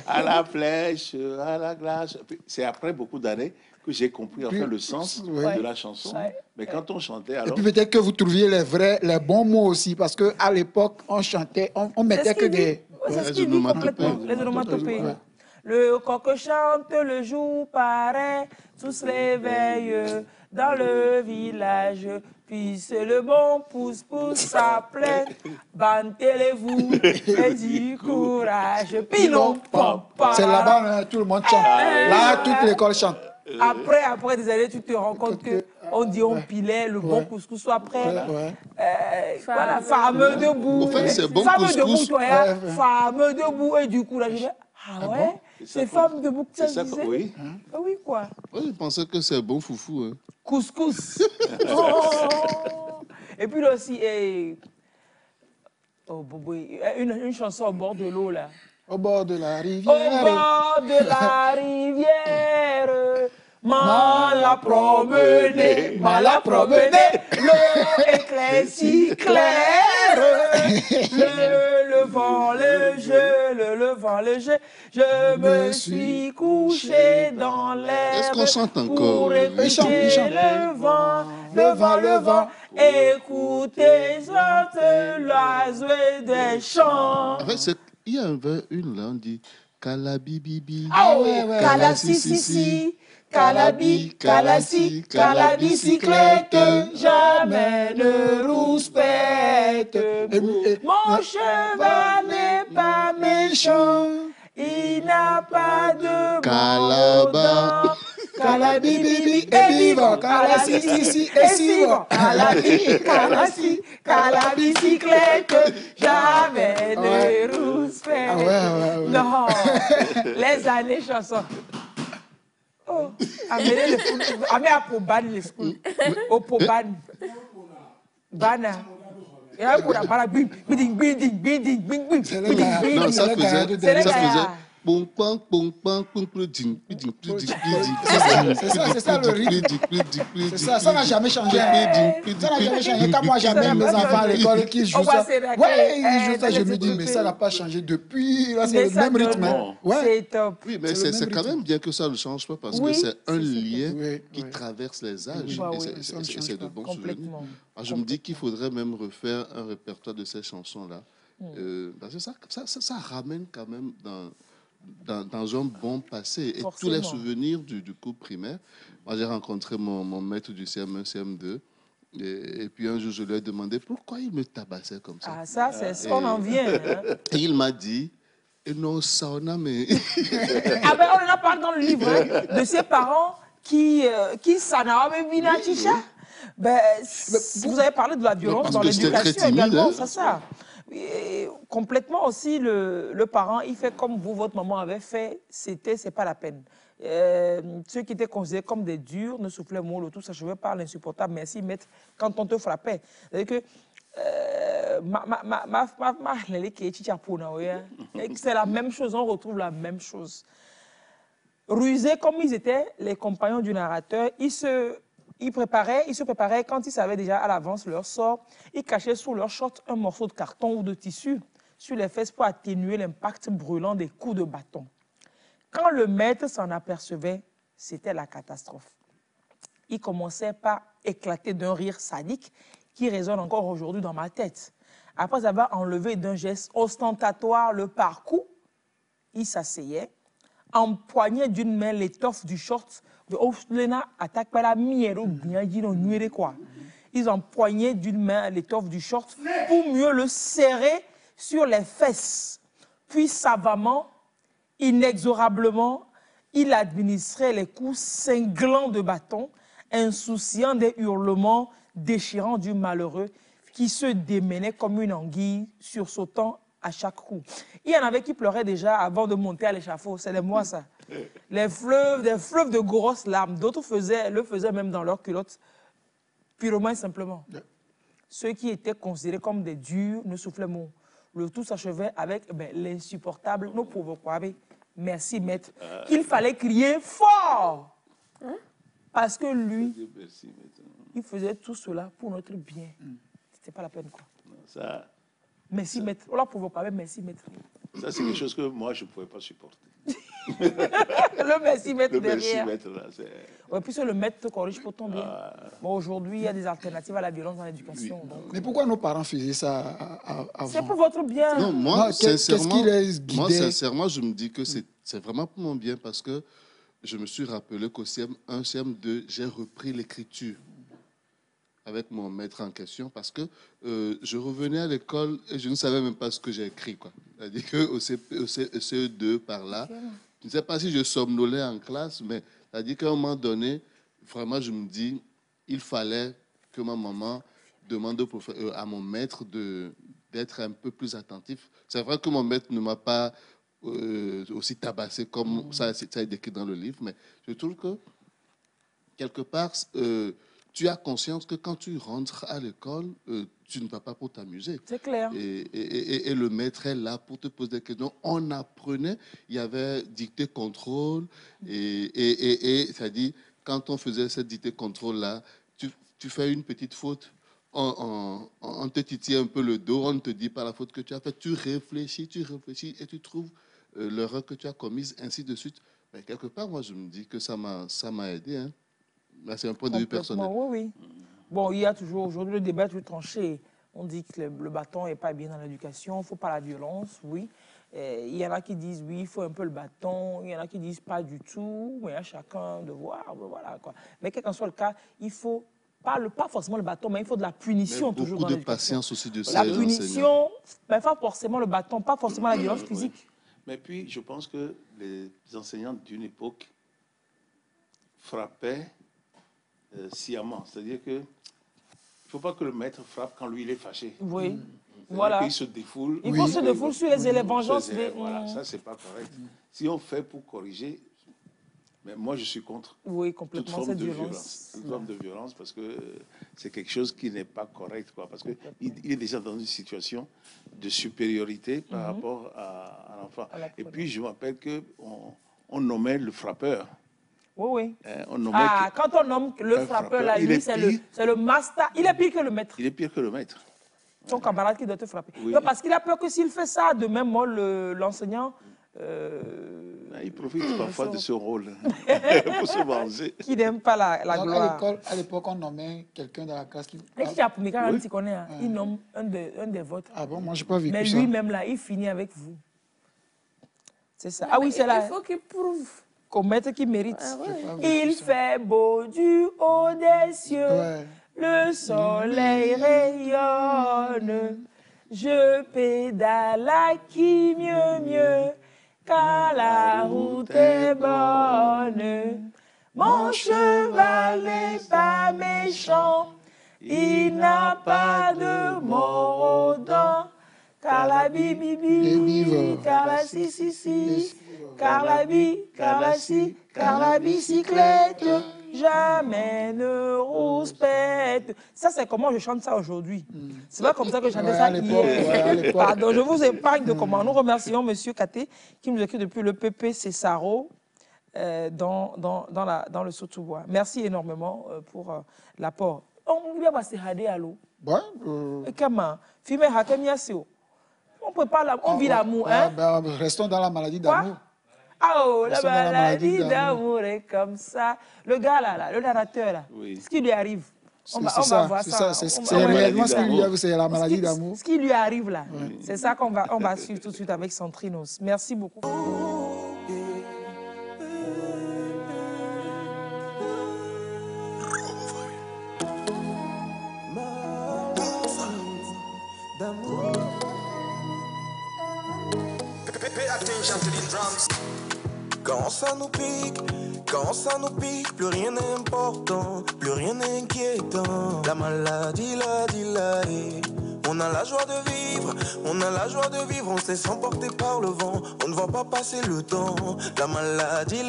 À la flèche, à la glace. C'est après beaucoup d'années que j'ai compris le sens de la chanson. Mais quand on chantait, alors... Et puis peut-être que vous trouviez les bons mots aussi, parce qu'à l'époque, on chantait, on mettait que des... C'est ce qu'il dit complètement, les onomatopées. Le coq chante, le jour paraît, tous réveillent dans le village. Puis c'est le bon pousse-pousse, ça plaît. Bantez-vous et du courage. Pilon, pom, pom. C'est là-bas, tout le monde chante. Là, toute l'école chante. Après des années, tu te rends compte qu'on dit on pilait, le bon couscous soit prêt. Voilà, fameux debout. En fait, c'est bon couscous. Fameux debout et du courage. Ah ouais? C'est femme debout que ça disait? Oui. Ah oui, quoi? Oui, je pensais que c'est bon foufou. Hein. Couscous. Et puis là aussi, une chanson au bord de l'eau, là. Au bord de la rivière. Au bord de la rivière. Mal à promener, l'eau éclaircie claire. Le levant le jeu, je me suis couché dans l'herbe. Est-ce qu'on chante encore? Pour écouter le vent, écoutez l'oiseau des champs. En fait, il y avait une là, on dit Calabibibi. Ah ouais, Calabici. Calabicyclette, jamais ne rouspète. Mon cheval n'est pas méchant, il n'a pas de Calaba. Calabibibi et vivant, Calasi, et si vivant. qu'à la bicyclette, jamais ne rouspète. Non, les années chansons. Oh, amenez les fous, amenez à Poban les schools. Au Poban. Bana. Et là, pour la bana, bing, bing, bing, bing, bing, bing. Non, ça faisait. C'est ça le rythme. C'est ça, ça n'a jamais changé. Ça n'a jamais changé. Quand moi j'amène mes enfants à l'école qui jouent ça, ouais, ils jouent ça, je me dis, mais ça n'a pas changé depuis. C'est le même rythme. C'est top. Oui, mais c'est quand même bien que ça ne change pas parce que c'est un lien qui traverse les âges. Et c'est de bons souvenirs. Je me dis qu'il faudrait même refaire un répertoire de ces chansons-là. Parce que ça ramène quand même dans un bon passé. Et tous les souvenirs du cours primaire. Moi, j'ai rencontré mon maître du CM1, CM2. Et puis un jour, je lui ai demandé pourquoi il me tabassait comme ça. Ah, ça, c'est ce qu'on en vient. Hein. Et il m'a dit, non, ça on a, mais... Ah ben, on en a parlé dans le livre hein, de ses parents qui s'en avaient vu à Chicha. Ben, vous avez parlé de la violence dans l'éducation également, c'est ça. Et complètement aussi, le parent, il fait comme vous, votre maman avait fait, c'est pas la peine. Ceux qui étaient considérés comme des durs ne soufflaient mot, le tout s'achevait par l'insupportable. Merci, maître, quand on te frappait. C'est-à-dire que c'est la même chose, on retrouve la même chose. Rusés comme ils étaient, les compagnons du narrateur, ils se préparaient quand ils savaient déjà à l'avance leur sort. Ils cachaient sous leur short un morceau de carton ou de tissu sur les fesses pour atténuer l'impact brûlant des coups de bâton. Quand le maître s'en apercevait, c'était la catastrophe. Il commençait par éclater d'un rire sadique qui résonne encore aujourd'hui dans ma tête. Après avoir enlevé d'un geste ostentatoire le parcours, il s'asseyait, empoignait d'une main l'étoffe du short. Ils empoignaient d'une main l'étoffe du short pour mieux le serrer sur les fesses. Puis savamment, inexorablement, il administrait les coups cinglants de bâton, insouciant des hurlements déchirants du malheureux qui se démenait comme une anguille sursautant à chaque coup. Il y en avait qui pleuraient déjà avant de monter à l'échafaud. C'est les mois, ça. Des fleuves de grosses larmes. D'autres le faisaient même dans leurs culottes, purement et simplement. Ceux qui étaient considérés comme des durs ne soufflaient mot. Le tout s'achevait avec l'insupportable, nous pouvons croire. Merci, maître. Il fallait crier fort. Parce que lui, il faisait tout cela pour notre bien. C'était pas la peine, quoi. Ça, merci, maître. On leur provoque, merci, maître. Ça, c'est quelque chose que moi, je ne pouvais pas supporter. Le merci, maître derrière. Le merci, maître, là, c'est... Ouais, puis le maître te corrige pour ton bien. Bon, aujourd'hui, il y a des alternatives à la violence dans l'éducation. Oui. Mais pourquoi nos parents faisaient ça avant? C'est pour votre bien. Non, moi, sincèrement, je me dis que c'est vraiment pour mon bien parce que je me suis rappelé qu'au CM1, CM2, j'ai repris l'écriture avec mon maître en question parce que je revenais à l'école et je ne savais même pas ce que j'ai écrit. C'est-à-dire qu'au CE2, par là, je ne sais pas si je somnolais en classe, mais c'est-à-dire qu'à un moment donné, vraiment, je me dis, il fallait que ma maman demande à mon maître d'être un peu plus attentif. C'est vrai que mon maître ne m'a pas aussi tabassé comme ça est décrit dans le livre, mais je trouve que, quelque part, tu as conscience que quand tu rentres à l'école, tu ne vas pas pour t'amuser. C'est clair. Et le maître est là pour te poser des questions. On apprenait, il y avait dictée-contrôle. Et c'est-à-dire, quand on faisait cette dictée-contrôle-là, tu fais une petite faute, on te titille un peu le dos, on ne te dit pas la faute que tu as faite. Tu réfléchis et tu trouves l'erreur que tu as commise, ainsi de suite. Mais quelque part, moi, je me dis que ça m'a aidé, hein. C'est un point de vue personnel. Oui. Bon, il y a toujours, aujourd'hui, le débat est toujours tranché. On dit que le bâton n'est pas bien dans l'éducation, il ne faut pas la violence, oui. Il y en a qui disent, oui, il faut un peu le bâton. Il y en a qui disent, pas du tout. Mais il y a chacun de voir, voilà, quoi. Mais quel qu'en soit le cas, il faut pas forcément le bâton, mais il faut de la punition toujours dans l'éducation. Beaucoup de patience aussi de ces enseignants. La punition, mais pas forcément le bâton, pas forcément la violence physique. Oui. Mais puis, je pense que les enseignants d'une époque frappaient sciemment. C'est-à-dire ne faut pas que le maître frappe quand lui, il est fâché. Oui. Voilà. Il se défoule. Il faut se défouler sur les élèves vengeances. Voilà, ça, c'est pas correct. Si on fait pour corriger, mais moi, je suis contre complètement, toute forme de violence. Toute forme de violence, parce que c'est quelque chose qui n'est pas correct, quoi. Parce qu'il est déjà dans une situation de supériorité par rapport à l'enfant. Et puis, je me rappelle qu'on nommait le frappeur. Oui. Quand on nomme le frappeur, là, lui, c'est le master. Il est pire que le maître. Il est pire que le maître. Ton camarade qui doit te frapper. Oui. Non, parce qu'il a peur que s'il fait ça, de même, l'enseignant... il profite parfois de ce rôle pour se venger. Qui n'aime pas la gloire. À l'époque, on nommait quelqu'un dans la classe qui... Il nomme un des vôtres. Ah bon, moi, je n'ai pas vécu ça. Mais lui-même, là, il finit avec vous. C'est ça. Ah oui, c'est là. Il faut qu'il prouve. Qu'au maître qui mérite. Il fait beau du haut des cieux. Ouais. Le soleil rayonne, je pédale à qui mieux, car la route est bonne. Mon cheval n'est pas méchant, il n'a pas de mort aux dents, car la bibi, car la si, car la bicyclette. Jamais ne rouspète. Ça, c'est comment je chante ça aujourd'hui. C'est pas comme ça que je chantais ça hier. Pardon, je vous épargne de comment. Nous remercions M. Katé qui nous écrit depuis le PP Cessaro dans le Sotoubois. Merci énormément pour l'apport. On vient passer à l'eau. Comment? On peut pas, on vit l'amour. Restons dans la maladie d'amour. Oh, la maladie d'amour est comme ça. Le gars là, le narrateur là, ce qui lui arrive, on va voir ça. C'est réellement ce qui lui arrive, c'est la maladie d'amour. Ce qui lui arrive là, c'est ça qu'on va suivre tout de suite avec Centrinos. Merci beaucoup. Quand ça nous pique, plus rien n'est important, plus rien n'est inquiétant. La maladie, on a la joie de vivre, on se sent emporté par le vent, on ne voit pas passer le temps. La maladie,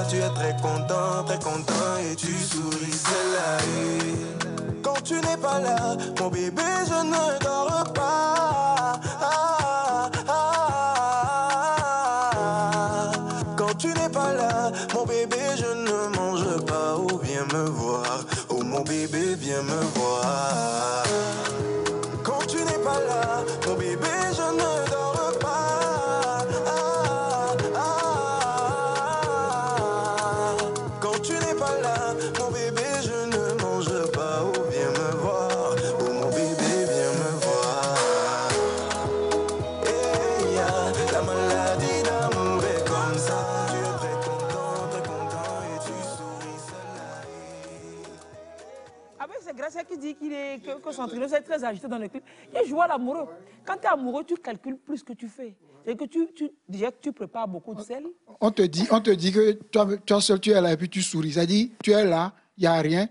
tu es très content et tu souris, c'est la Quand tu n'es pas là, mon bébé, je ne dors pas. Quand tu n'es pas là, mon bébé, je ne mange pas. Oh, viens me voir, oh mon bébé, viens me voir. Quand tu n'es pas là, mon bébé, je ne dors pas. Qui dit que Centrinos est très agité dans le clip. Il joue à l'amoureux. Quand tu es amoureux, tu calcules plus ce que tu fais. Et que déjà que tu prépares beaucoup de sel. On te dit que toi seul tu es là et puis tu souris. Ça dit, tu es là, il n'y a rien.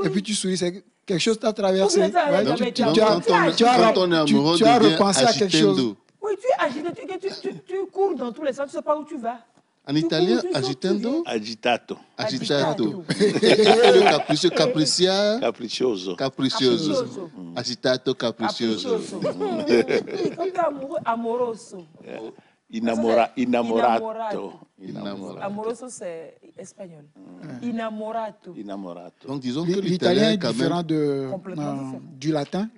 Et puis tu souris. C'est quelque chose t'a traversé. Tu as repensé à quelque chose. Oui, tu es agité. Tu cours dans tous les sens. Tu ne sais pas où tu vas. En italien, agitando? Agitato. Agitato. Capriccioso. Agitato, capriccioso. Quand tu es amoureux, amoroso. Innamorato. Amoroso, c'est espagnol. Innamorato. Donc disons que l'italien est différent du latin.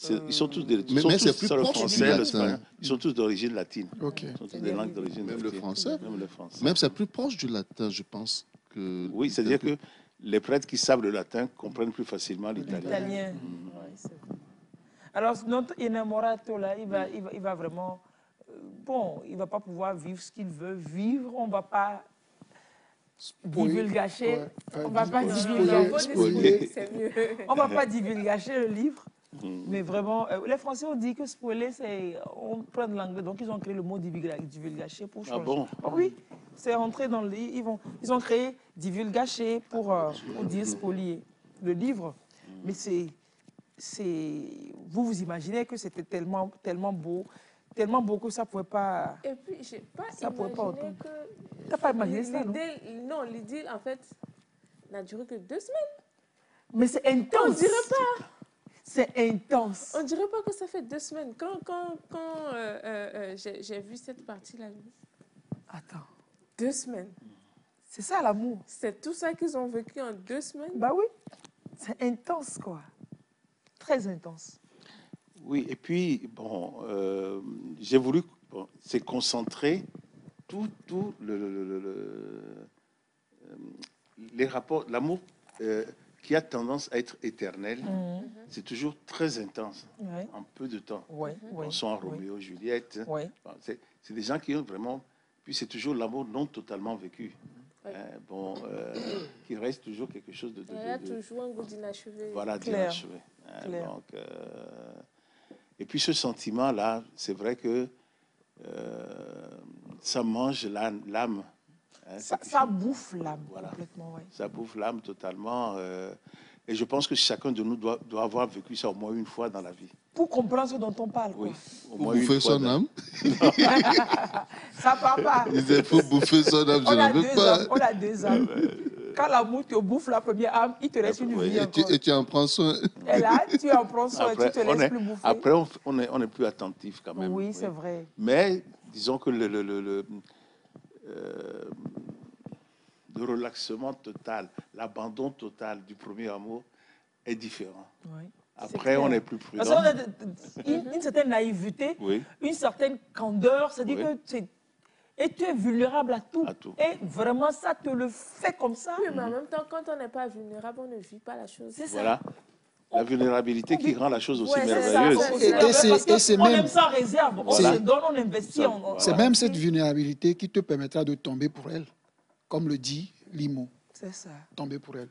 Ils sont tous des mais c'est plus le proche du français, latin. l'espagnol. Ils sont tous d'origine latine. Ok. Ils sont tous des langues d'origine latine. Même le français. Même le français. Même c'est plus proche du latin, je pense. Oui, c'est-à-dire que les prêtres qui savent le latin comprennent plus facilement l'italien. Ouais, c'est vrai. Alors, notre innamorato, là, il va vraiment... bon, il ne va pas pouvoir vivre ce qu'il veut vivre. On ne va pas divulgacher. On va pas divulgacher. C'est mieux. On va pas divulgacher le livre. Mais vraiment, les Français ont dit que spoiler, c'est... On prend de l'anglais, donc ils ont créé le mot divulgacher pour changer. Ah bon? Oui, c'est entré dans le... Ils ont créé divulgacher pour dire spolier le livre. Mais vous imaginez que c'était tellement beau que ça ne pouvait pas... Et puis, je n'ai pas ça pouvait pas imaginé que... Tu n'as pas imaginé ça, non? Non, l'idylle, en fait, n'a duré que 2 semaines. Mais c'est intense. On dirait pas. C'est intense. On dirait pas que ça fait 2 semaines. Quand j'ai vu cette partie-là, Attends. 2 semaines. C'est ça l'amour. C'est tout ça qu'ils ont vécu en 2 semaines. Bah oui. C'est intense, quoi. Très intense. Oui, et puis, bon, j'ai voulu se concentrer les rapports, l'amour qui a tendance à être éternel, c'est toujours très intense, en peu de temps. Pensons à Roméo et Juliette. C'est des gens qui ont vraiment... Puis c'est toujours l'amour non totalement vécu. Qui reste toujours quelque chose de... Il y a toujours un goût d'inachevé. Voilà, d'inachevé. Donc, et puis ce sentiment-là, c'est vrai que ça mange l'âme. Ça bouffe l'âme, complètement. Ouais. Ça bouffe l'âme totalement. Et je pense que chacun de nous doit avoir vécu ça au moins une fois dans la vie. Pour comprendre ce dont on parle. Oui. Quoi. Pour bouffer son âme. Ça part pas. Il faut bouffer son âme, je ne veux pas. On a 2 âmes. Quand l'amour te bouffe la première âme, il te reste une vie encore. Et tu en prends soin. Et là, tu en prends soin, après, tu te laisses plus bouffer. Après, on est plus attentif quand même. Oui, c'est vrai. Mais disons que le relaxement total, l'abandon total du premier amour est différent. Oui, après, on est plus prudent. Parce qu'on a une certaine naïveté, une certaine candeur, c'est-à-dire que tu es vulnérable à tout. Et vraiment, ça te le fait comme ça. Oui, mais en même temps, quand on n'est pas vulnérable, on ne vit pas la chose. C'est ça. Voilà. La vulnérabilité qui rend la chose aussi merveilleuse. On aime sans réserve. On se donne, on investit. C'est même cette vulnérabilité qui te permettra de tomber pour elle. Comme le dit Limo. C'est ça. Tomber pour elle.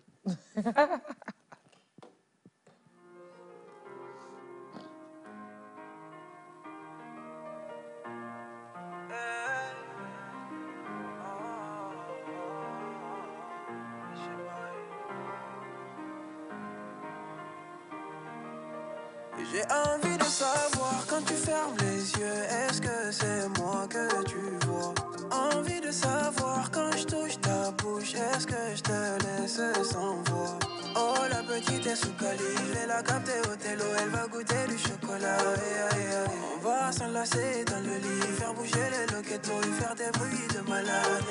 J'ai envie de savoir quand tu fermes les yeux, est-ce que c'est moi que tu vois? Envie de savoir quand je touche ta bouche, est-ce que je te laisse sans voix? Oh, la petite est sous calife, elle a capté au télo, elle va goûter du chocolat. On va s'enlacer dans le lit, faire bouger les loquetos et faire des bruits de malade.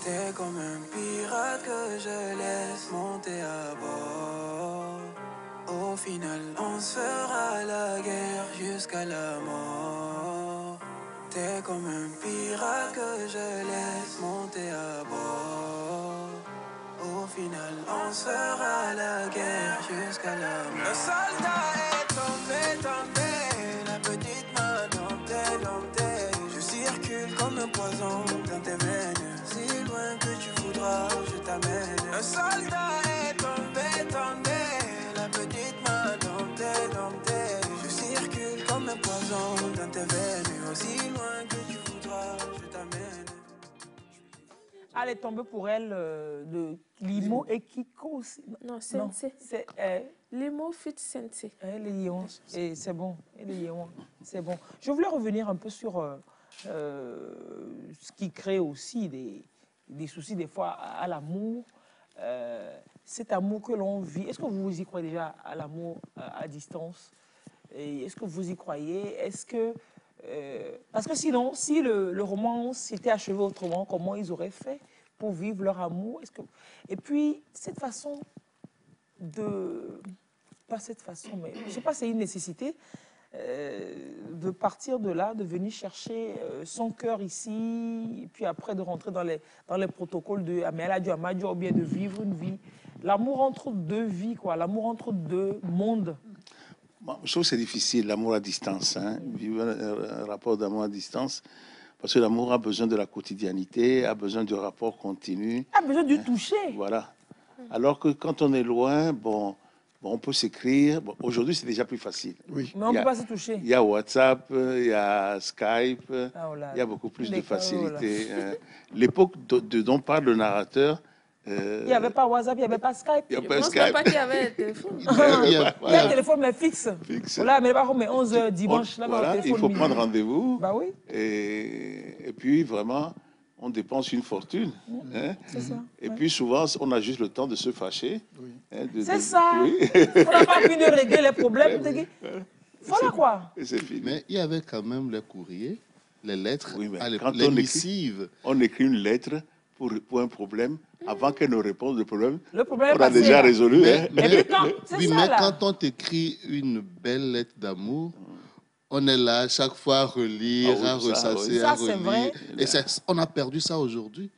T'es comme un pirate que je laisse monter à bord. Au final, on se fera la guerre jusqu'à la mort. T'es comme un pirate que je laisse monter à bord. Au final, on se fera la guerre jusqu'à la mort. Le soldat est tombé, la petite main domptée. Je circule comme un poison dans tes veines. Si loin que tu voudras, je t'amène. Le soldat est tombé, la petite main domptée. Je circule comme un poison dans tes veines. Aussi loin que tu voudras, je t'amène. Elle est tombée pour elle de Limo et Kiko aussi. Non, Sensei. C'est Limo fit Sensei. Et c'est bon. C'est bon. Je voulais revenir un peu sur ce qui crée aussi des soucis des fois à l'amour. Cet amour que l'on vit. Est-ce que vous y croyez déjà à l'amour à distance? Est-ce que vous y croyez? Est-ce que... parce que sinon, si le roman s'était achevé autrement, comment ils auraient fait pour vivre leur amour? Et puis, cette façon de pas cette façon, mais je ne sais pas, c'est une nécessité de partir de là, de venir chercher son cœur ici, et puis après de rentrer dans les protocoles de Améladjo Amadjo, ou bien de vivre une vie. L'amour entre deux vies, quoi, l'amour entre deux mondes. Bon, je trouve que c'est difficile, l'amour à distance. Hein. Vivre un rapport d'amour à distance, parce que l'amour a besoin de la quotidianité, a besoin du rapport continu. A besoin du toucher. Voilà. Alors que quand on est loin, bon, on peut s'écrire. Bon, aujourd'hui, c'est déjà plus facile. Oui. Mais on ne peut pas se toucher. Il y a WhatsApp, il y a Skype, il y a beaucoup plus de facilité. L'époque dont parle le narrateur... il n'y avait pas WhatsApp, il n'y avait pas Skype. Il n'y a pas Je ne Skype. pense pas qu'il y avait un téléphone. Il y a un téléphone, mais fixe. Voilà, mais pas comme 11h dimanche. Là, voilà, il faut prendre rendez-vous. Bah oui. Et puis, vraiment, on dépense une fortune. Hein? C'est ça. Et puis, souvent, on a juste le temps de se fâcher. Oui. Hein, c'est ça. Oui. On n'a pas fini de régler les problèmes. Voilà quoi. C'est fini. Mais il y avait quand même les courriers, les lettres, Oui, mais les quand missives. On écrit une lettre pour un problème. Avant qu'elle nous réponde le problème est on passé, a déjà là. résolu. Mais, mais quand on t'écrit une belle lettre d'amour, on est là à chaque fois à relire, Ah oui, à ressasser, oui. Ça, à c'est relire. vrai. Et on a perdu ça aujourd'hui.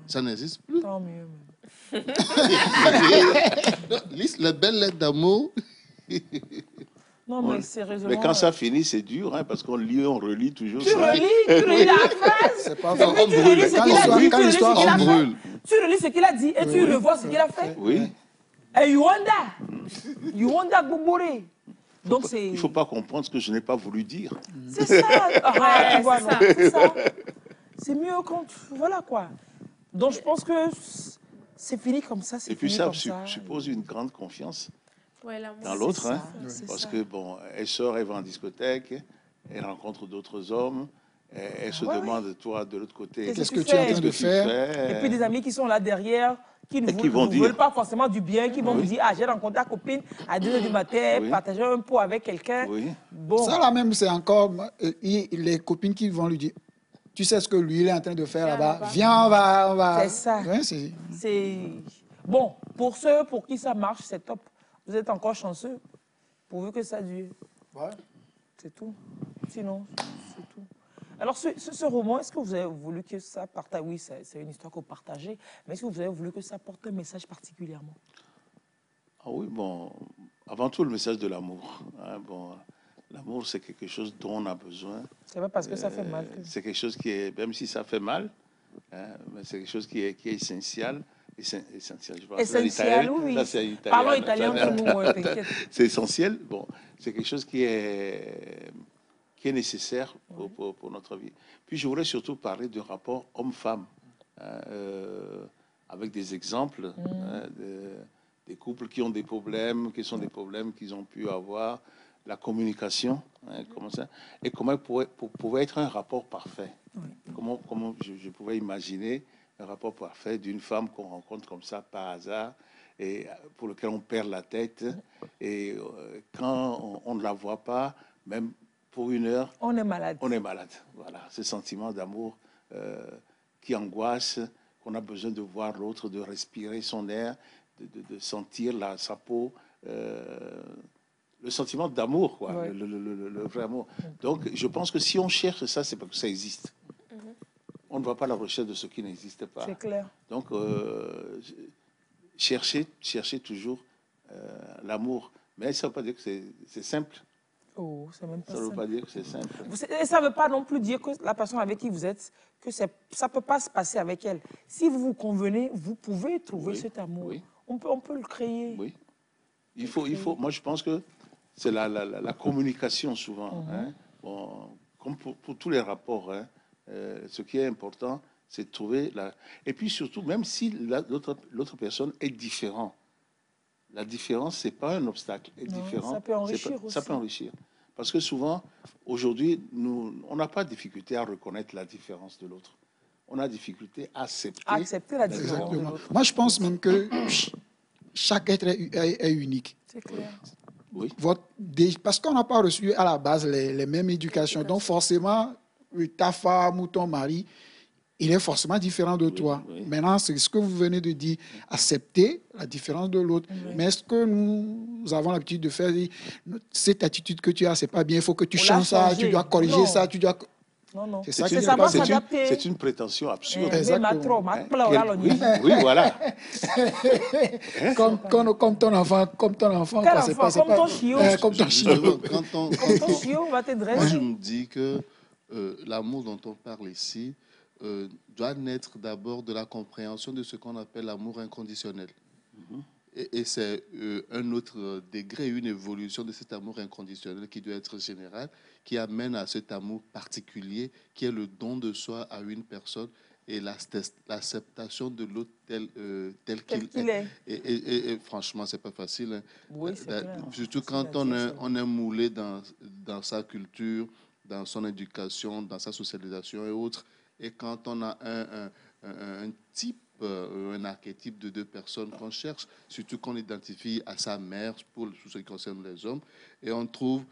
Ça n'existe plus. Tant mieux. Les belles lettres d'amour. Non, mais sérieusement. Mais quand ça finit, c'est dur, hein, parce qu'on lit, on relit toujours Tu ça. relis la phrase. C'est pas Et vrai. puis tu relis ce qu'il a dit, tu relis ce qu'il a fait. brûle. Tu relis ce qu'il a dit et tu revois ce qu'il a fait. Oui. Et Yuanda Gbogbore. Donc c'est... Il ne faut pas comprendre ce que je n'ai pas voulu dire. C'est ça. Ah, tu vois, non, c'est ça. C'est mieux quand... Voilà quoi. Donc je pense que c'est fini comme ça, c'est Et puis fini ça comme ça. suppose une grande confiance Ouais, l'amour. dans l'autre. ça, Hein, c'est parce ça. que, bon, elle sort, elle va en discothèque, elle rencontre d'autres hommes, elle se demande, toi, de l'autre côté, Qu'est-ce que tu es en train de tu faire? Et puis des amis qui sont là derrière, qui ne qui vont vous dire. veulent pas forcément du bien, qui vont vous dire, ah, j'ai rencontré ta copine à 2h du matin, Oui. partager un pot avec quelqu'un. Oui. Bon, Ça là même, c'est encore les copines qui vont lui dire, tu sais ce que lui il est en train de faire là-bas, viens, on va. C'est ça. Ouais, c'est... Bon, pour ceux pour qui ça marche, c'est top. Vous êtes encore chanceux, pourvu que ça dure. Ouais. C'est tout. Sinon, c'est tout. Alors, ce roman, est-ce que vous avez voulu que ça partage... Oui, c'est une histoire que vous partagez, mais est-ce que vous avez voulu que ça porte un message particulièrement? Ah oui, bon, avant tout, le message de l'amour. Hein, bon, l'amour, c'est quelque chose dont on a besoin. C'est pas parce que ça fait mal. C'est quelque chose qui est, même si ça fait mal, hein, mais c'est quelque chose qui est essentiel. Essentiel, je pense. Essentiel, oui. Ça, c'est italien. Parlons italien entre nous, ouais, t'inquiète. C'est essentiel. Bon, c'est quelque chose qui est nécessaire pour notre vie. Puis je voudrais surtout parler du rapport homme-femme, hein, avec des exemples hein, des couples qui ont des problèmes, qui sont des problèmes qu'ils ont pu avoir, la communication, hein, comment ça, et comment pouvait être un rapport parfait. Comment je pouvais imaginer un rapport parfait d'une femme qu'on rencontre comme ça par hasard et pour lequel on perd la tête. Et quand on ne la voit pas, même pour une heure, on est malade. On est malade. Voilà, ce sentiment d'amour qui angoisse, qu'on a besoin de voir l'autre, de respirer son air, de sentir sa peau. Le sentiment d'amour, quoi, ouais. le vrai amour. Donc, je pense que si on cherche ça, c'est parce que ça existe. On ne va pas à la recherche de ce qui n'existe pas. C'est clair. Donc, cherchez toujours l'amour. Mais ça ne veut pas dire que c'est simple. Oh, c'est même pas ça ne veut pas dire que c'est simple. Et ça ne veut pas non plus dire que la personne avec qui vous êtes, que ça ne peut pas se passer avec elle. Si vous vous convenez, vous pouvez trouver cet amour. Oui. On peut le créer. Oui. Il faut, moi, je pense que c'est la communication souvent. Hein. Bon, comme pour tous les rapports, hein, ce qui est important, c'est de trouver Et puis surtout, même si l'autre personne est différente, la différence, ce n'est pas un obstacle. Différent, ça peut enrichir aussi. Ça peut enrichir. Parce que souvent, aujourd'hui, on n'a pas de difficulté à reconnaître la différence de l'autre. On a difficulté à accepter la différence de l'autre. Moi, je pense même que chaque être est unique. C'est clair. Oui. Parce qu'on n'a pas reçu à la base les mêmes éducations. Donc, forcément, ta femme ou ton mari, il est forcément différent de toi. Maintenant, c'est ce que vous venez de dire, accepter la différence de l'autre. Mais est-ce que nous avons l'habitude de faire cette attitude que tu as, c'est pas bien, il faut que tu changes ça, tu dois corriger ça, tu dois... Non. C'est ça qui n'est pas bien. C'est une prétention absurde. Exactement. Oui, voilà. Comme ton enfant. Comme ton chiot. Comme ton chiot. Comme ton chiot va te dresser. Moi, je me dis que l'amour dont on parle ici doit naître d'abord de la compréhension de ce qu'on appelle l'amour inconditionnel. Et c'est un autre degré, une évolution de cet amour inconditionnel qui doit être général, qui amène à cet amour particulier, qui est le don de soi à une personne et l'acceptation de l'autre tel qu'il est. Et franchement, c'est pas facile. Hein. Oui, c'est clair. Surtout quand on est moulé dans sa culture, dans son éducation, dans sa socialisation et autres. Et quand on a un type, un archétype de deux personnes qu'on cherche, surtout qu'on identifie à sa mère pour ce qui concerne les hommes, et on trouve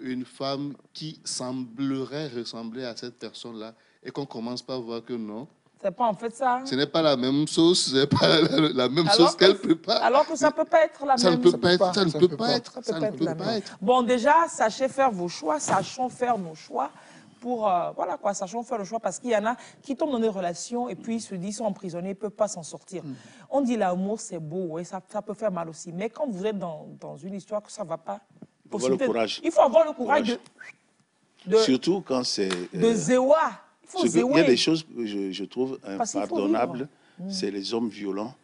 une femme qui semblerait ressembler à cette personne-là, et qu'on commence par voir que non. C'est pas en fait ça. Ce n'est pas la même sauce, ce n'est pas la même sauce qu'elle prépare. Alors que ça ne peut pas être la ça même. Ne peut pas être, ça ne peut pas être. Ça ne peut pas être. Bon, déjà, sachez faire vos choix, sachons faire nos choix. Pour, voilà quoi, sachons faire le choix, parce qu'il y en a qui tombent dans des relations et puis se disent, sont emprisonnés, ne peuvent pas s'en sortir. On dit l'amour, c'est beau, ouais, ça peut faire mal aussi. Mais quand vous êtes dans une histoire que ça ne va pas... Il faut avoir le courage. Il faut avoir le courage de surtout quand c'est... de zéwa. Il y a des choses que je trouve impardonnables, c'est les hommes violents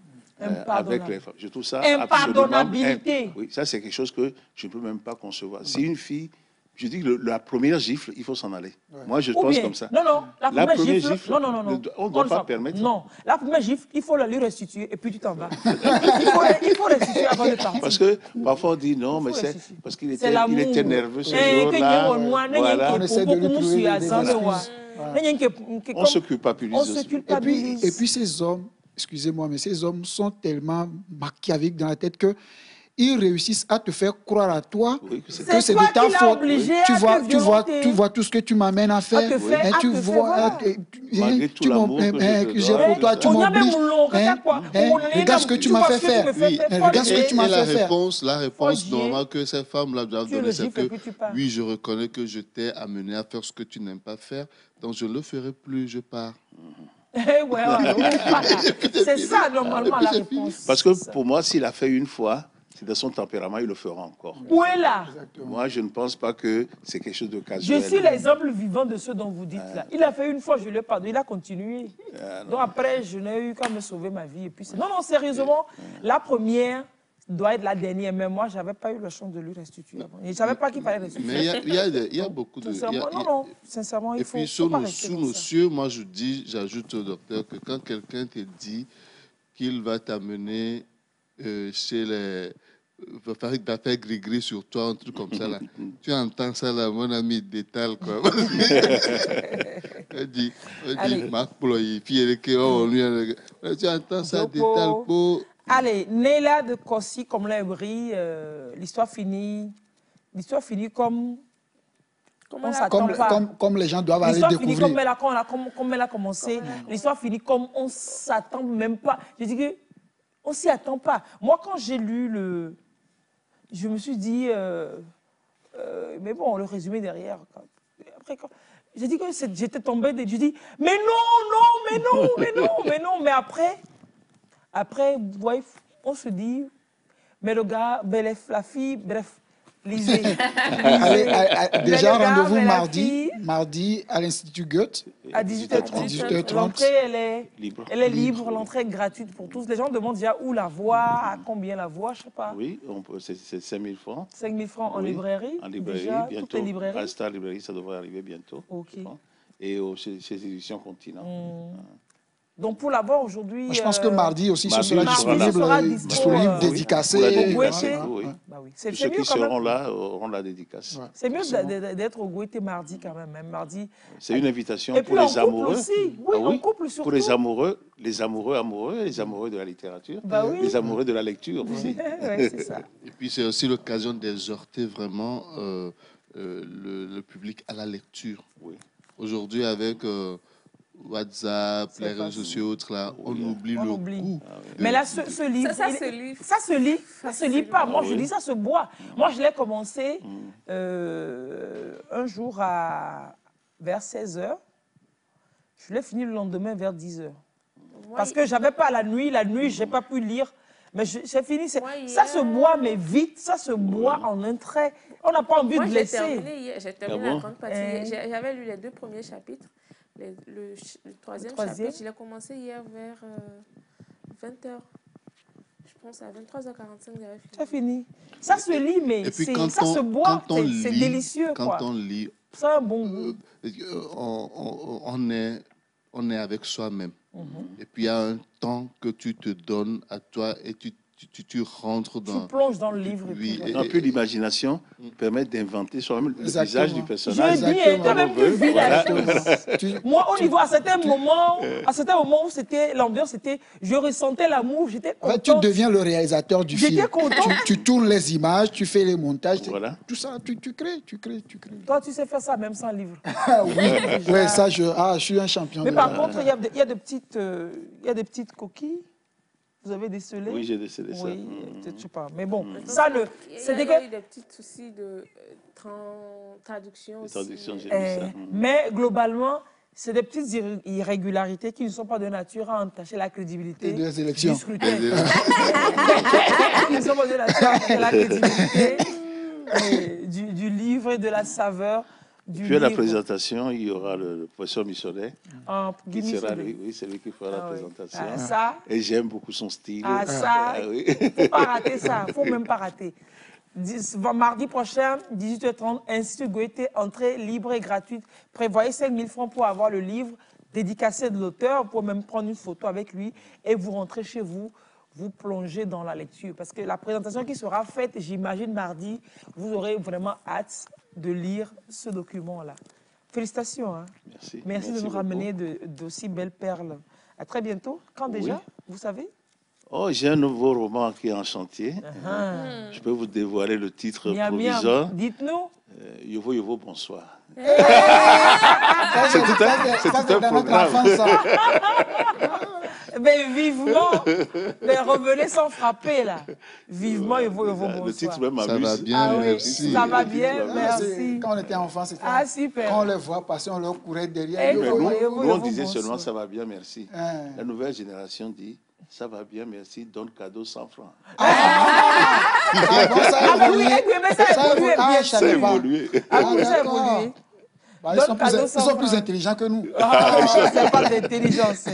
avec les femmes. Je trouve ça impardonnabilité. Oui, ça c'est quelque chose que je ne peux même pas concevoir. Si une fille... Je dis que la première gifle, il faut s'en aller. Ouais. Moi, je pense comme ça. Non, la première gifle, non. On ne doit pas permettre. Non, la première gifle, il faut la lui restituer et puis tu t'en vas. il faut restituer avant de partir. Parce que parfois on dit non, mais c'est parce qu'il était nerveux ce jour-là. Voilà. On essaie de lui trouver des excuses. On se culpabilise. Et puis ces hommes, excusez-moi, mais ces hommes sont tellement machiavéliques dans la tête que ils réussissent à te faire croire à toi que c'est de ta faute. Tu vois tout ce que tu m'amènes à faire. Tu vois que j'ai pour toi, tu m'obliges. Regarde ce que tu m'as fait faire. Regarde ce que tu m'as fait faire. La réponse normale que ces femmes-là doivent donner, c'est que oui, je reconnais que je t'ai amené à faire ce que tu n'aimes pas faire, donc je ne le ferai plus, je pars. C'est ça, normalement, la réponse. Parce que pour moi, s'il a fait une fois, c'est de son tempérament, il le fera encore. Où est là? Moi, je ne pense pas que c'est quelque chose de casuel. Je suis l'exemple vivant de ce dont vous dites là. Il a fait une fois, je l'ai pardonné, il a continué. Donc après, je n'ai eu qu'à me sauver ma vie. Et puis non, sérieusement, la première doit être la dernière. Mais moi, je n'avais pas eu la chance de lui restituer. Je ne savais pas qu'il fallait restituer. Mais il y a beaucoup de... Non, sincèrement, il faut... Et puis, sous nos cieux, moi, j'ajoute au docteur que quand quelqu'un te dit qu'il va t'amener chez les... va faire gris-gris sur toi, un truc comme ça, là. Tu entends ça, là, mon ami, détale, quoi. Elle dit, Marc, tu entends ça, détale, pour... Allez, Néla de Kossi, comme l'Ebri, l'histoire finit comme... Comme les gens doivent aller découvrir. Comme elle a commencé. L'histoire finit comme on ne s'attend même pas. Je dis que on ne s'y attend pas. Moi, quand j'ai lu je me suis dit, mais bon, le résumé derrière. Après, j'ai dit que j'étais tombée, je dis, mais non. Mais après, ouais, on se dit, mais le gars, la fille, bref. Lisez. Déjà, rendez-vous mardi à l'Institut Goethe. À 18h30. L'entrée, elle est libre. L'entrée est gratuite pour tous. Les gens demandent déjà où la voir, à combien la voir, je ne sais pas. Oui, c'est 5 000 francs. 5 000 francs en librairie. En librairie, déjà, bientôt. Toutes les librairies. Rasta librairie, ça devrait arriver bientôt. OK. Et chez Éditions Continent. Donc, pour l'avoir aujourd'hui... Je pense que mardi aussi, ce sera disponible, dédicacé. Ceux qui seront là auront la dédicace. C'est mieux d'être au Goethe mardi quand même. Mardi. C'est une invitation pour les amoureux. Oui, en couple surtout. Pour les amoureux de la littérature, les amoureux de la lecture aussi. C'est ça. Et puis, c'est aussi l'occasion d'exhorter vraiment le public à la lecture. Oui. Aujourd'hui, avec... WhatsApp, les réseaux sociaux, autres, là, on oublie le goût. Ah, oui. Mais là, ce livre, ça se lit pas. Moi, je dis ça se boit. Moi, je l'ai commencé un jour vers 16h. Je l'ai fini le lendemain vers 10h. Parce que j'avais pas la nuit, j'ai pas pu lire. Mais j'ai fini. Ça se boit, mais vite. Ça se boit en un trait. On n'a pas envie de laisser. J'ai terminé la grande partie. J'avais lu les 2 premiers chapitres. Le troisième chapitre, je l'ai commencé hier vers 20h. Je pense à 23h45. C'est fini. Ça se lit, mais ça se boit. C'est délicieux. Quand on lit, c'est un bon goût. On est avec soi-même. Et puis il y a un temps que tu te donnes à toi et tu rentres dans... Tu plonges dans le livre. Oui, et puis l'imagination permet d'inventer soi-même le visage du personnage. Je dis, tu n'as même plus vu la chose. Moi, au niveau, à certains moments où c'était l'ambiance, je ressentais l'amour, j'étais content. Tu deviens le réalisateur du film. J'étais content. Tu tournes les images, tu fais les montages, tout ça, tu crées. Toi, tu sais faire ça même sans livre. Oui, ça, je suis un champion. Mais par contre, il y a des petites coquilles. Vous avez décelé? Oui, j'ai décelé ça. Oui, je sais pas. Mais bon, ça le... Il y a eu des petits soucis de traduction aussi. J'ai vu ça. Mais globalement, c'est des petites irrégularités qui ne sont pas de nature à entacher la crédibilité des élections. Du scrutin. Qui ne sont pas de nature à entacher la crédibilité du livre et de la saveur. Puis à la présentation, il y aura le professeur Michelet, qui sera c'est lui qui fera la présentation. Et j'aime beaucoup son style. Il ne faut pas rater ça, il ne faut même pas rater. Mardi prochain, 18h30, Institut Goethe, entrée libre et gratuite. Prévoyez 5 000 francs pour avoir le livre dédicacé de l'auteur, pour même prendre une photo avec lui et vous rentrez chez vous. Vous plongez dans la lecture. Parce que la présentation qui sera faite, j'imagine, mardi, vous aurez vraiment hâte de lire ce document-là. Félicitations. Hein. Merci de nous ramener d'aussi belles perles. À très bientôt. Quand déjà, vous savez? J'ai un nouveau roman qui est en chantier. Je peux vous dévoiler le titre provisoire. Dites-nous. Yovo, Yovo, bonsoir. C'est tout un programme. Mais vivement, mais revenez sans frapper, là. Vivement, bonsoir. Le titre même ça va bien, merci. Ça va bien, merci. Quand on était enfant, c'était... super. Quand on les voit passer, on leur courait derrière. Nous, on disait seulement ça va bien, merci. La nouvelle génération dit ça va bien, merci, donne cadeau 100 francs. Ça a évolué. Ils sont plus intelligents que nous. C'est pas d'intelligence.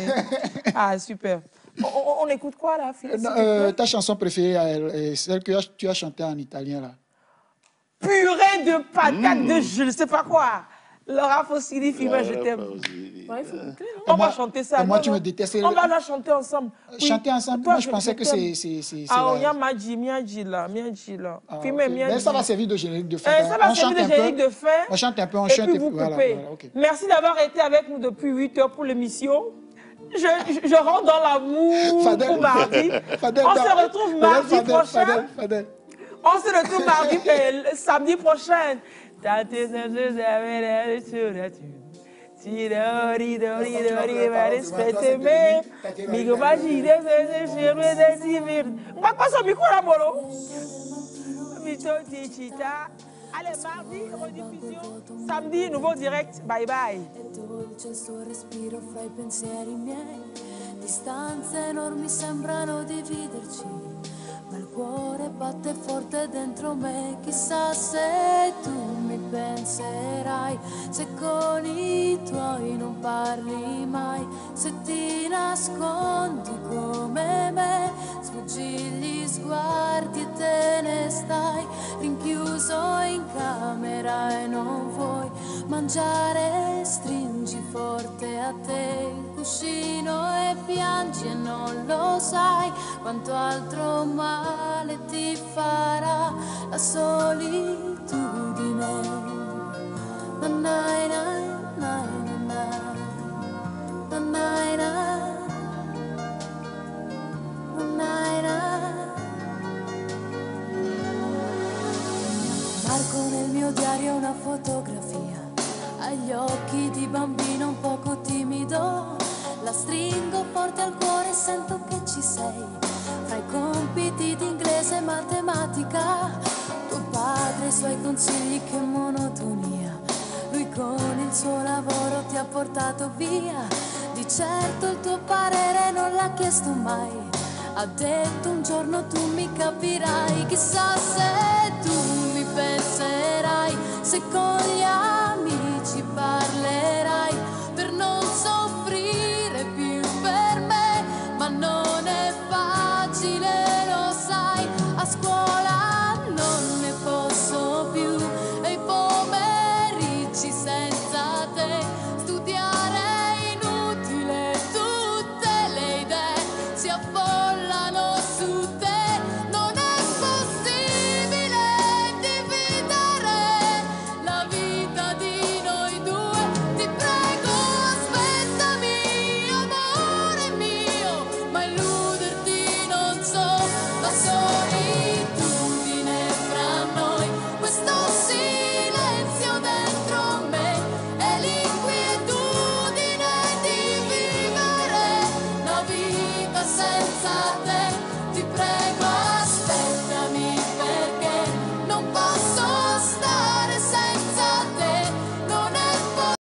Super. On écoute quoi, là, Philippe? Ta chanson préférée, celle que tu as chantée en italien, là. Purée de patates de je ne sais pas quoi. Laura Fossili, je t'aime. On va chanter ça. Moi, tu me détestes. On va la chanter ensemble. Chanter ensemble? Moi, je pensais que c'est... il y a Miaji là. Mais ça va servir de générique de fin. Ça va servir de générique de fin. On chante un peu, on chante. Et puis vous coupez. Merci d'avoir été avec nous depuis 8 heures pour l'émission. Je rentre dans l'amour pour mardi. On se retrouve mardi prochain. On se retrouve samedi prochain. Allez, mardi, rediffusion. Samedi, nouveau direct. Bye bye. Dolce il suo respiro fra I pensieri miei. Distanze enormi sembrano dividerci, ma il cuore batte forte dentro me. Chissà se tu mi penserai, se con I tuoi non parli mai, se ti nascondi come me, sfuggi gli sguardi e te ne stai rinchiuso in camera e non vuoi mangiare, stringi forte a te il cuscino e piangi e non lo sai quanto altro male ti farà la solitudine. Nanai, nanai, nanai, nanai, nanai, nanai. Marco nel mio diario una fotografia, Agli occhi di bambino un poco timido, la stringo forte al cuore e sento che ci sei. Fra i compiti di inglese e matematica, tuo padre e i suoi consigli, che monotonia. Lui con il suo lavoro ti ha portato via. Di certo il tuo parere non l'ha chiesto mai. Ha detto un giorno tu mi capirai. Chissà se tu